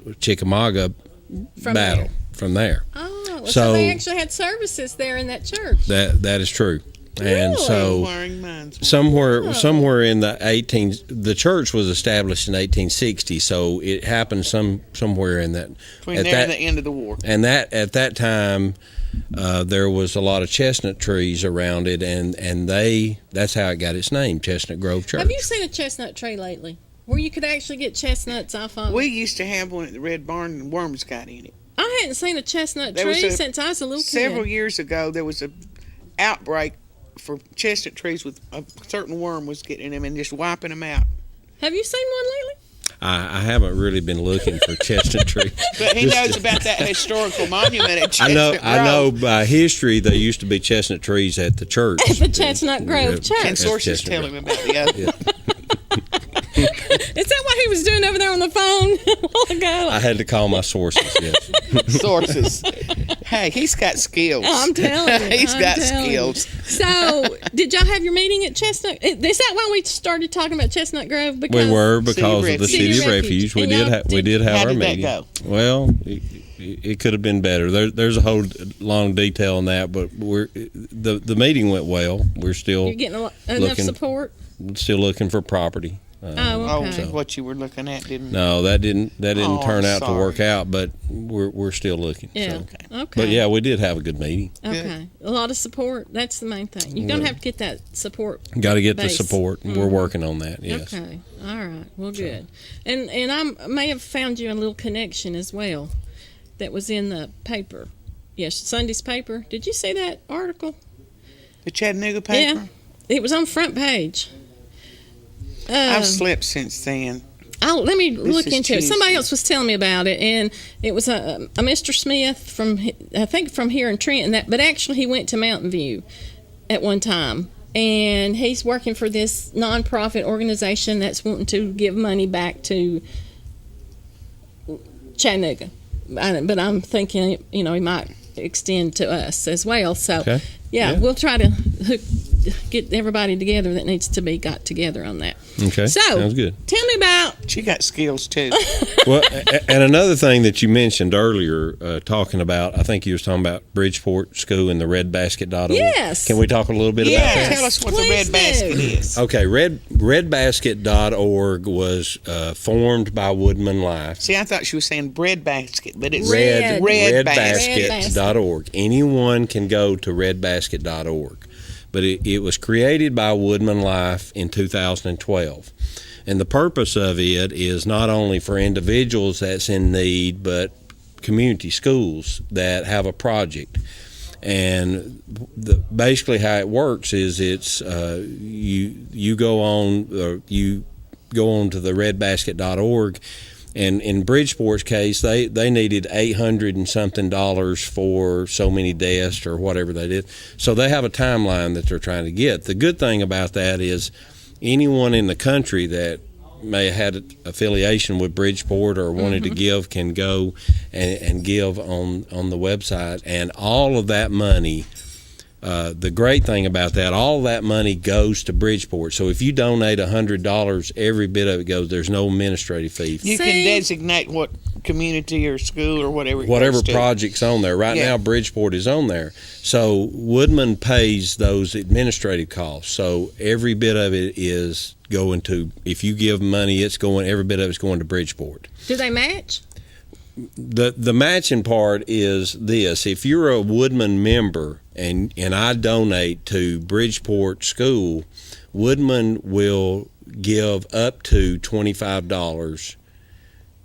From battle there. from there. Oh, so So- they actually had services there in that church. That is true. And so Inquiring minds. somewhere in the church was established in 1860, so it happened somewhere in that Between there and the end of the war. and that at that time there was a lot of chestnut trees around it, and that's how it got its name, Chestnut Grove Church. Have you seen a chestnut tree lately? Where you could actually get chestnuts off of? We used to have one at the Red Barn, and worms got in it. I hadn't seen a chestnut There was tree a- since I was a little Several kid. years ago, there was a outbreak for chestnut trees with a certain worm was getting them and just wiping them out. Have you seen one lately? I haven't really been looking for chestnut trees. But he knows about that historical monument at I Chestnut know Grove. by history there used to be chestnut trees at the church. At the Chestnut Grove Church. And sources Chestnut tell Grove. him about the other. Yeah. Is that what he was doing over there on the phone a while ago? I had to call my sources, yes. Sources. Hey, he's got skills. I'm telling you. He's I'm got telling you. skills. So, did y'all have your meeting at Chestnut? Is that why we started talking about Chestnut Grove? We Because were because of the City City Refuge. Refuge. We And did y'all we did have How our did that meeting. go? Well, it could have been better. There's a whole long detail on that, but the meeting went well. We're still you're getting enough looking- support. Looking for property. Oh, okay. Oh, what you were looking at didn't. No, that didn't Oh, turn out to sorry. work out, but we're still looking. Yeah. So. Okay. But yeah, we did have a good meeting. Okay. A lot of support. That's the main thing. You're going to have to get that support. Got to get the Base. support, and we're working on that. Yes. Okay. All right. Well, good. And I may have found you a little connection as well that was in the paper. Yes, Sunday's paper. Did you see that article? The Chattanooga paper? Yeah. It was on front page. I've slept since then. Let me look is into it. Somebody Tuesday. else was telling me about it, and it was a Mr. Smith from, I think, from here in Trenton. But actually, he went to Mountain View at one time, and he's working for this nonprofit organization that's wanting to give money back to Chattanooga. But I'm thinking, he might extend to us as well. So, Okay. yeah, Yeah. we'll try to get everybody together that needs to be got together on that. Okay. So, Sounds good. tell me about. She got skills too. Well, and another thing that you mentioned earlier, talking about, I think you was talking about Bridgeport School and the redbasket.org. Yes. Can we talk a little bit about Yeah, that? tell us what the Please red basket do. is. Okay, redbasket.org was formed by Woodman Life. See, I thought she was saying bread basket, but it's Red. Redbasket.org. Anyone can go to redbasket.org. But it was created by Woodman Life in 2012. And the purpose of it is not only for individuals that's in need, but community schools that have a project. And basically how it works is it's you go on to the redbasket.org. And in Bridgeport's case, they needed $800 and something for so many desks or whatever they did. So they have a timeline that they're trying to get. The good thing about that is anyone in the country that may have had an affiliation with Bridgeport or wanted to give can go and give on the website. And all of that money, the great thing about that, all that money goes to Bridgeport. So if you donate $100, every bit of it goes. There's no administrative fee. You can designate what community or school or whatever. Whatever project's on there. Right Yeah. now, Bridgeport is on there. So Woodman pays those administrative costs. So every bit of it is going to, if you give money, every bit of it's going to Bridgeport. Do they match? the matching part is this: if you're a Woodman member and I donate to Bridgeport School, Woodman will give up to $25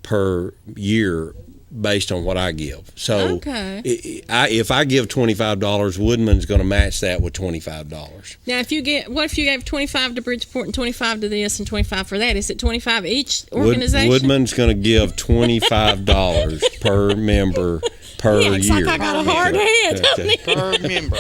per year based on what I give. So Okay. if I give $25, Woodman's going to match that with $25. Now, what if you gave 25 to Bridgeport and 25 to this and 25 for that? Is it 25 each organization? Woodman's going to give $25 per member per He acts year. like I got a hard head. Okay. Per member.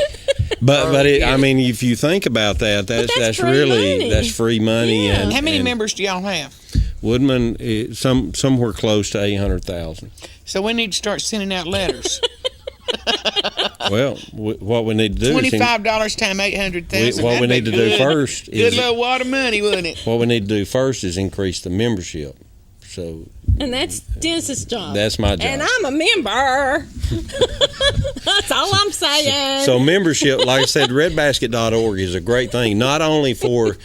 But I mean, if you think about that, that's free really money. that's free money. Yeah. And How many and members do y'all have? Woodman, somewhere close to 800,000. So we need to start sending out letters. Well, what we need to do $25 times 800,000. what we need to do first Good is little wad of money, wouldn't it? what we need to do first is increase the membership. So And that's Dennis's job. that's my job. And I'm a member. That's all I'm saying. So membership, like I said, redbasket.org is a great thing, not only for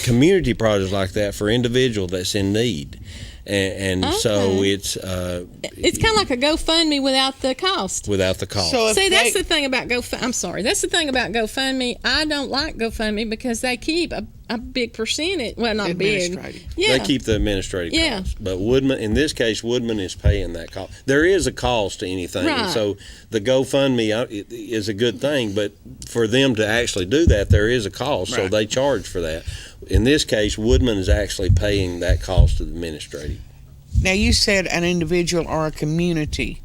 community projects like that, for individual that's in need. And so it's it's kind of like a GoFundMe without the cost. without the cost. So if See, that's they- the thing about I'm sorry. That's the thing about GoFundMe. I don't like GoFundMe because they keep a big percentage. Well, not big. Administrative. Yeah. They keep the administrative Yeah. cost. But Woodman, in this case, Woodman is paying that cost. There is a cost to anything. Right. And so the GoFundMe is a good thing, but for them to actually do that, there is a cost. So Right. they charge for that. In this case, Woodman is actually paying that cost to the administrative. Now, you said an individual or a community.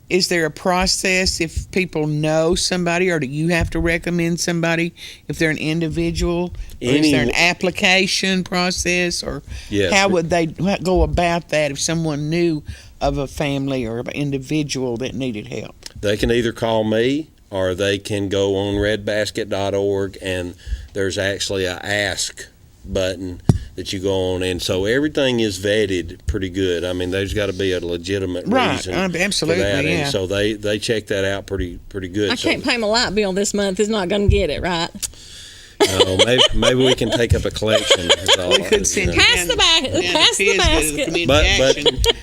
Is there a process if people know somebody, or do you have to recommend somebody if they're an individual? Or is there an application process, or Yes. how would they go about that if someone knew of a family or an individual that needed help? They can either call me or they can go on redbasket.org, and there's actually a ask button that you go on, and so everything is vetted pretty good. I mean, there's got to be a legitimate Right, reason absolutely, for that, yeah. and so they check that out pretty good. I can't pay my light bill this month. It's not going to get it, right? Maybe we can take up a collection. That's all, We could send you Pass the basket.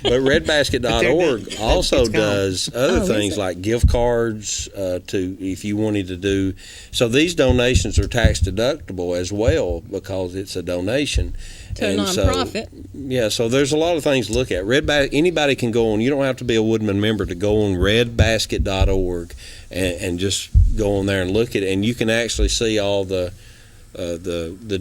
But redbasket.org also It's gone. does other is things it? like gift cards to if you wanted to do. So these donations are tax deductible as well because it's a donation. To a And so- nonprofit. Yeah, so there's a lot of things to look at. Anybody can go on. You don't have to be a Woodman member to go on redbasket.org and just go on there and look at it. And you can actually see all the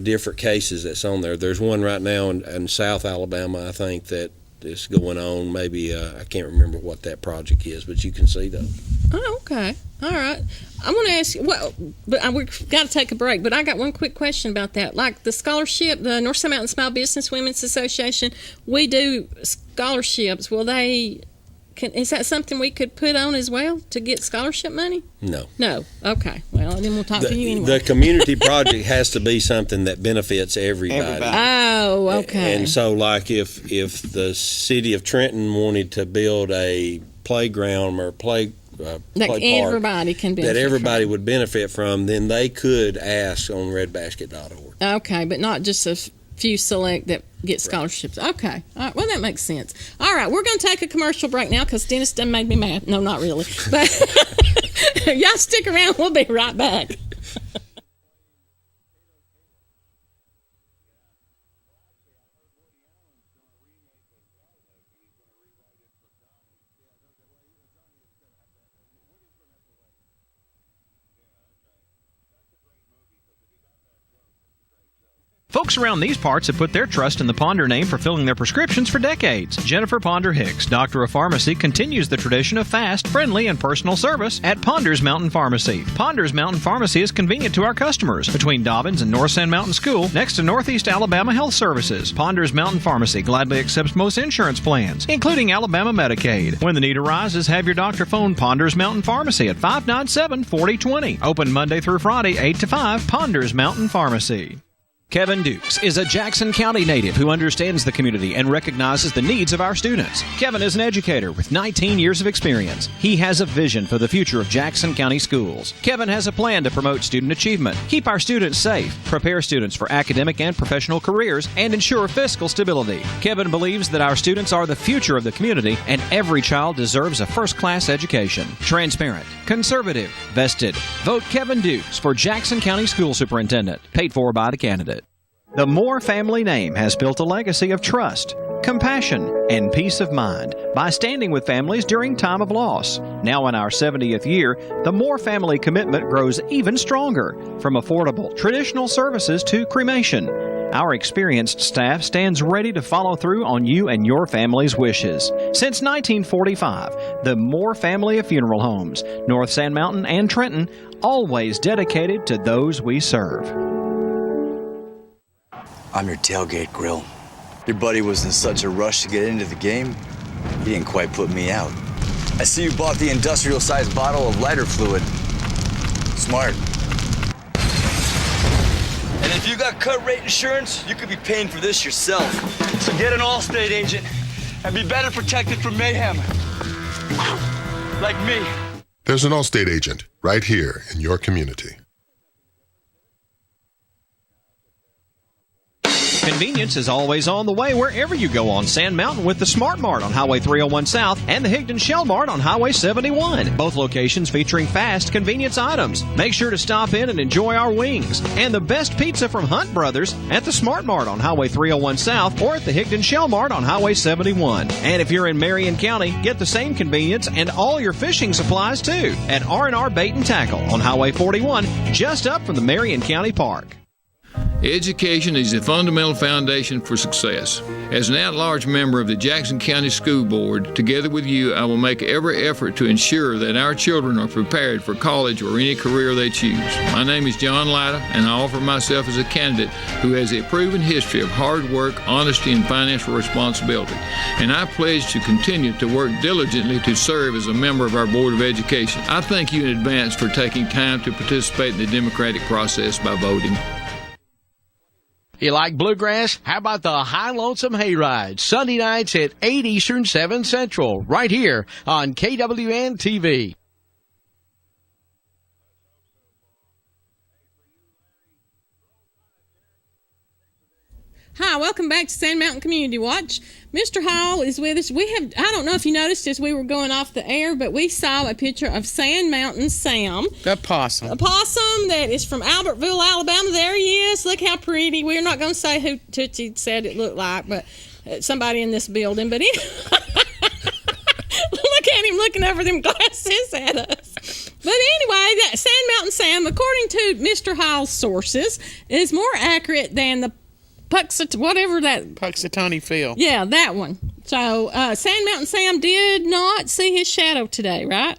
different cases that's on there. There's one right now in South Alabama, I think, that is going on. Maybe I can't remember what that project is, but you can see those. Oh, okay. All right. I want to ask you, but we've got to take a break, but I got one quick question about that. Like the scholarship, the North Side Mountain Small Business Women's Association, we do scholarships. Is that something we could put on as well to get scholarship money? No. No. Okay. Well, then we'll talk to you anyway. The community project has to be something that benefits everybody. Oh, okay. And so, like, if the city of Trenton wanted to build a playground or play Like park everybody can benefit that everybody from. would benefit from, then they could ask on redbasket.org. Okay, but not just a few select that get scholarships. Okay. All right. Well, that makes sense. All right. We're going to take a commercial break now because Dennis done made me mad. No, not really. But y'all stick around. We'll be right back. Folks around these parts have put their trust in the Ponder name for filling their prescriptions for decades. Jennifer Ponder Hicks, Doctor of Pharmacy, continues the tradition of fast, friendly, and personal service at Ponder's Mountain Pharmacy. Ponder's Mountain Pharmacy is convenient to our customers between Dobbins and North Sand Mountain School, next to Northeast Alabama Health Services. Ponder's Mountain Pharmacy gladly accepts most insurance plans, including Alabama Medicaid. When the need arises, have your doctor phone Ponder's Mountain Pharmacy at 597-4020. Open Monday through Friday, 8 to 5, Ponder's Mountain Pharmacy. Kevin Dukes is a Jackson County native who understands the community and recognizes the needs of our students. Kevin is an educator with 19 years of experience. He has a vision for the future of Jackson County schools. Kevin has a plan to promote student achievement, keep our students safe, prepare students for academic and professional careers, and ensure fiscal stability. Kevin believes that our students are the future of the community and every child deserves a first-class education. Transparent, conservative, vested. Vote Kevin Dukes for Jackson County School Superintendent. Paid for by the candidate. The Moore family name has built a legacy of trust, compassion, and peace of mind by standing with families during time of loss. Now in our 70th year, the Moore family commitment grows even stronger, from affordable traditional services to cremation. Our experienced staff stands ready to follow through on you and your family's wishes. Since 1945, the Moore family of funeral homes, North Sand Mountain and Trenton, always dedicated to those we serve. I'm your tailgate grill. Your buddy was in such a rush to get into the game, he didn't quite put me out. I see you bought the industrial-sized bottle of lighter fluid. Smart. And if you got cut rate insurance, you could be paying for this yourself. So get an Allstate agent and be better protected from mayhem. Like me. There's an Allstate agent right here in your community. Convenience is always on the way wherever you go on Sand Mountain with the Smart Mart on Highway 301 South and the Higdon Shell Mart on Highway 71. Both locations featuring fast convenience items. Make sure to stop in and enjoy our wings and the best pizza from Hunt Brothers at the Smart Mart on Highway 301 South or at the Higdon Shell Mart on Highway 71. And if you're in Marion County, get the same convenience and all your fishing supplies too at R&R Bait and Tackle on Highway 41, just up from the Marion County Park. Education is the fundamental foundation for success. As an at-large member of the Jackson County School Board, together with you, I will make every effort to ensure that our children are prepared for college or any career they choose. My name is John Latta, and I offer myself as a candidate who has a proven history of hard work, honesty, and financial responsibility. And I pledge to continue to work diligently to serve as a member of our Board of Education. I thank you in advance for taking time to participate in the democratic process by voting. You like bluegrass? How about the High Lonesome Hayride? Sunday nights at 8 Eastern, 7 Central, right here on KWN-TV. Hi, welcome back to Sand Mountain Community Watch. Mr. Hall is with us. I don't know if you noticed as we were going off the air, but we saw a picture of Sand Mountain Sam. The possum. A possum that is from Albertville, Alabama. There he is. Look how pretty. We're not going to say who Tootsie said it looked like, but somebody in this building. But look at him looking over them glasses at us. But anyway, that Sand Mountain Sam, according to Mr. Hall's sources, is more accurate than the Puxatawny Phil. Yeah, that one. So, Sand Mountain Sam did not see his shadow today, right?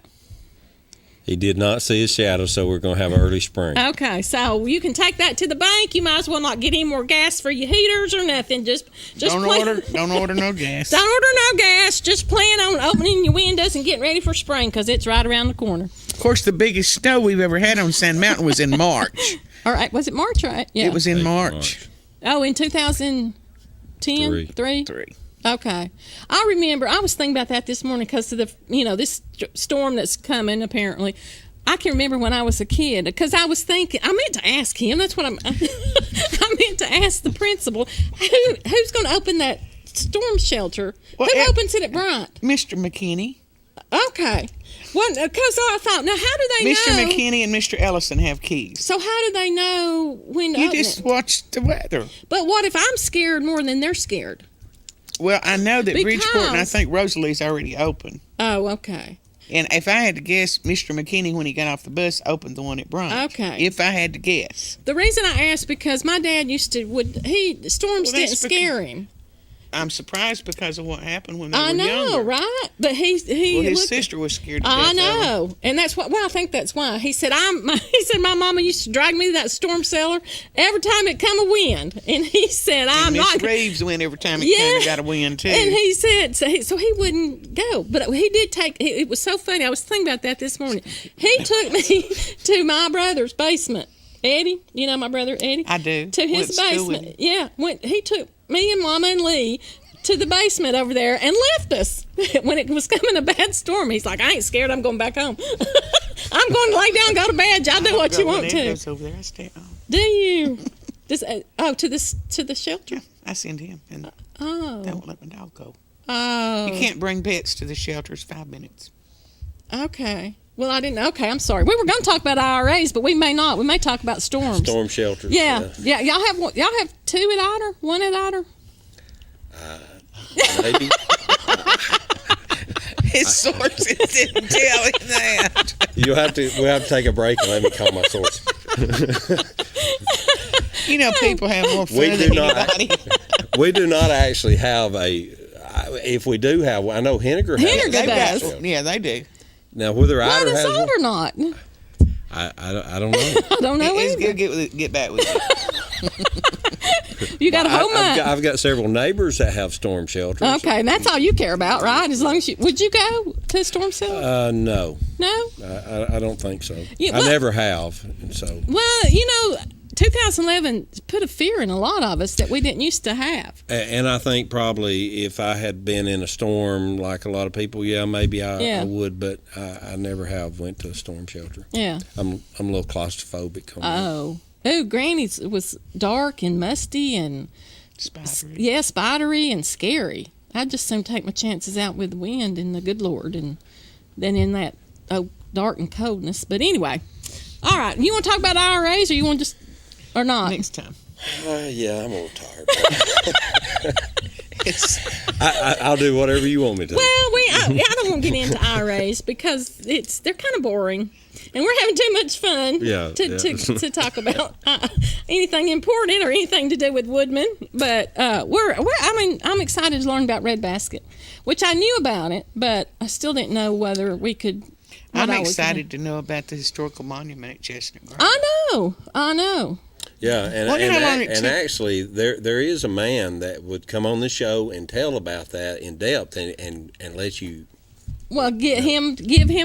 He did not see his shadow, so we're going to have early spring. Okay, so you can take that to the bank. You might as well not get any more gas for your heaters or nothing. Just don't order no gas. Don't order no gas. Just plan on opening your windows and getting ready for spring because it's right around the corner. Of course, the biggest snow we've ever had on Sand Mountain was in March. All right, was it March? Right? Yeah, it was in March. Oh, in 2010? Three. Okay. I remember, I was thinking about that this morning because of this storm that's coming, apparently. I can remember when I was a kid because I was thinking, I meant to ask him, that's what I meant to ask the principal, who's going to open that storm shelter? Well, who opens it at Bryant? Mr. McKinney. Okay. Well, because I thought, now how do they know? Mr. McKinney and Mr. Ellison have keys. So how do they know when to open it? You just watch the weather. But what if I'm scared more than they're scared? Well, I know that Bridgeport and I think Rosalie's already open. Oh, okay. And if I had to guess, Mr. McKinney, when he got off the bus, opened the one at Bryant. Okay. If I had to guess. The reason I asked because my dad storms didn't scare him. I'm surprised because of what happened when they were younger. I know, right? But his sister was scared to death. I know, and that's why. Well, I think that's why he said my mama used to drag me to that storm cellar every time it come a wind, and he said I'm not. Miss Reeves went every time it kind of got a wind too. And he said so he wouldn't go, but he did take. It was so funny. I was thinking about that this morning. He took me to my brother's basement Eddie, you know my brother Eddie? I do. To his Went to school with basement. Yeah, he took me and Mama and Lee to the basement over there and left us when it was coming a bad storm. He's like, I ain't scared. I'm going back home. I'm going to lay down and go to bed. Y'all do what you want to. Goes over there. I stay at home. Do you? To the shelter? Yeah, I send him. And they Oh. won't let my dog go. Oh. You can't bring pets to the shelters 5 minutes. Okay. Well, I didn't. Okay, I'm sorry. We were going to talk about IRAs, but we may not. We may talk about storms. Storm shelters. Yeah. Y'all have 2 at Otter? 1 at Otter? Maybe. His sources didn't tell him that. We'll have to take a break and let me call my source. You know, people have more fun We than do not. anybody. We do not actually have a. If we do have, I know Henniger has. Henniger They've got- does. yeah, they do. Now whether Why Otter does has one, Otter not? I don't know. I don't know He's either. gonna get back with you. You got a home I've got several neighbors that have storm shelters. Okay, and that's all you care about, right? As long as would you go to a storm shelter? No, No? I don't think so. Yeah, I well- never have, and so. Well, 2011 put a fear in a lot of us that we didn't used to have. And I think probably if I had been in a storm like a lot of people, maybe I would, but I never have went to a storm shelter. Yeah. I'm a little claustrophobic on that. Oh, Granny's was dark and musty and spidery and scary. I just seem to take my chances out with the wind and the good Lord, and then in that dark and coldness. But anyway, all right. You want to talk about IRAs, or you want to just or not? Next time. Yeah, I'm a little tired. I'll do whatever you want me to. Well, I don't want to get into IRAs because they're kind of boring, and we're having too much fun to talk about anything important or anything to do with Woodman. But I'm excited to learn about Red Basket, which I knew about it, but I still didn't know whether we could. I'm excited to know about the historical monument at Chestnut Grove. I know. Yeah, and actually, there is a man that would come on the show and tell about that in depth and let you. Well, give him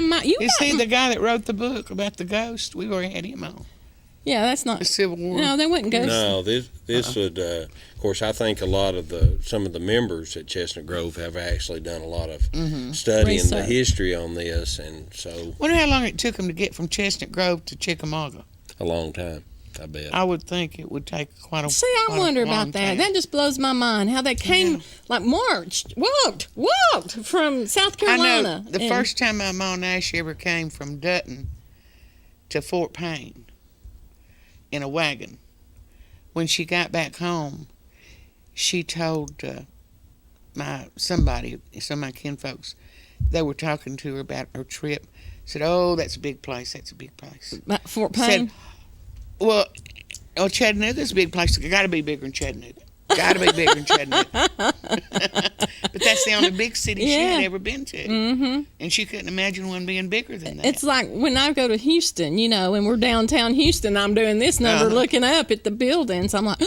my. Is he the guy that wrote the book about the ghost? We already had him on. Yeah, that's not the Civil War. No, they wouldn't ghosts. No, this would. Of course, I think a lot of some of the members at Chestnut Grove have actually done a lot of studying the history on this, and so. Wonder how long it took them to get from Chestnut Grove to Chickamauga. A long time. I bet. I would think it would take quite a. See, I wonder about that. Time. That just blows my mind. How they came, walked from South Carolina. I know. The first time my Mom Nash ever came from Dutton to Fort Payne in a wagon. When she got back home, she told some of my kinfolks, they were talking to her about her trip. Said, "Oh, that's a big place. That's a big place." Fort Payne. Said, well, Chattanooga's a big place. It got to be bigger than Chattanooga. Got to be bigger than Chattanooga. But that's the only big city she had ever been to. Mm-hmm. And she couldn't imagine one being bigger than that. It's like when I go to Houston, and we're downtown Houston, I'm doing this number looking up at the buildings. I'm like,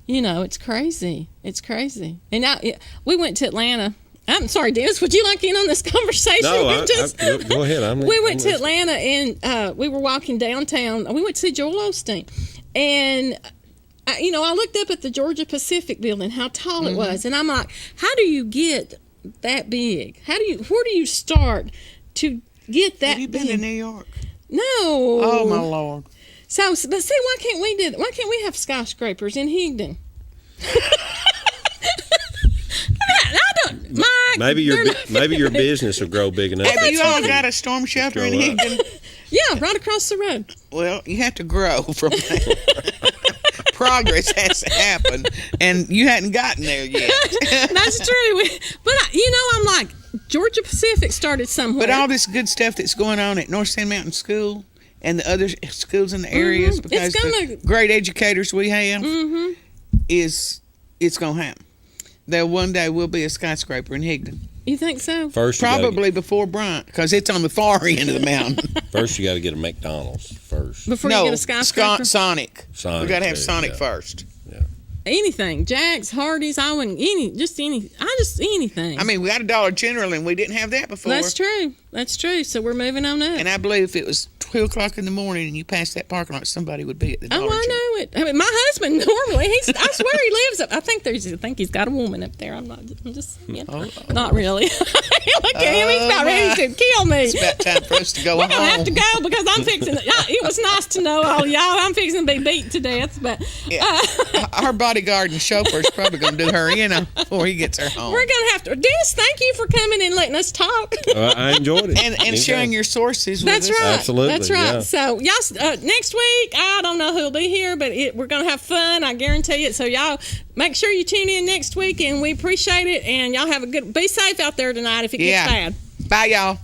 it's crazy. It's crazy. And now we went to Atlanta. I'm sorry, Dennis, would you like in on this conversation? No, go ahead. We went to Atlanta, and we were walking downtown. We went to see Joel Osteen. And, I looked up at the Georgia Pacific building, how tall it was. And I'm like, how do you get that big? Where do you start to get that big? Have you been to New York? No. Oh, my Lord. So, but see, why can't we do that? Why can't we have skyscrapers in Higdon? Maybe your business will grow big enough. Have you all got a storm shelter in Higdon? Yeah, right across the road. Well, you have to grow from there. Progress has to happen, and you hadn't gotten there yet. That's true. But I'm like, Georgia Pacific started somewhere. But all this good stuff that's going on at North Sand Mountain School and the other schools in the areas, because the great educators we have, it's going to happen. There one day will be a skyscraper in Higdon. You think so? Probably before Bryant, because it's on the far end of the mountain. First, you got to get a McDonald's first. Before you get a skyscraper? Sonic. We got to have Sonic first. Yeah. Anything, Jack's, Hardee's, anything. I mean, we got a Dollar General, and we didn't have that before. That's true. So we're moving on up. And I believe if it was 2:00 in the morning and you pass that parking lot, somebody would be at the Dollar Tree. I know it. I mean, my husband normally, I swear he lives up. I think he's got a woman up there. I'm just, not really. Look at him. He's about ready to kill me. It's about time for us to go We're home. going to have to go because I'm fixing it. It was nice to know all y'all. I'm fixing to be beat to death. But our bodyguard and chauffeur is probably going to do her in before he gets her home. we're going to have to. Dennis, thank you for coming and letting us talk. I enjoyed it. And sharing your sources with That's us. right. Absolutely, That's right. yeah. So y'all, next week, I don't know who'll be here, but we're going to have fun. I guarantee it. So y'all make sure you tune in next week, and we appreciate it. And y'all have be safe out there tonight if it gets bad. Bye, y'all.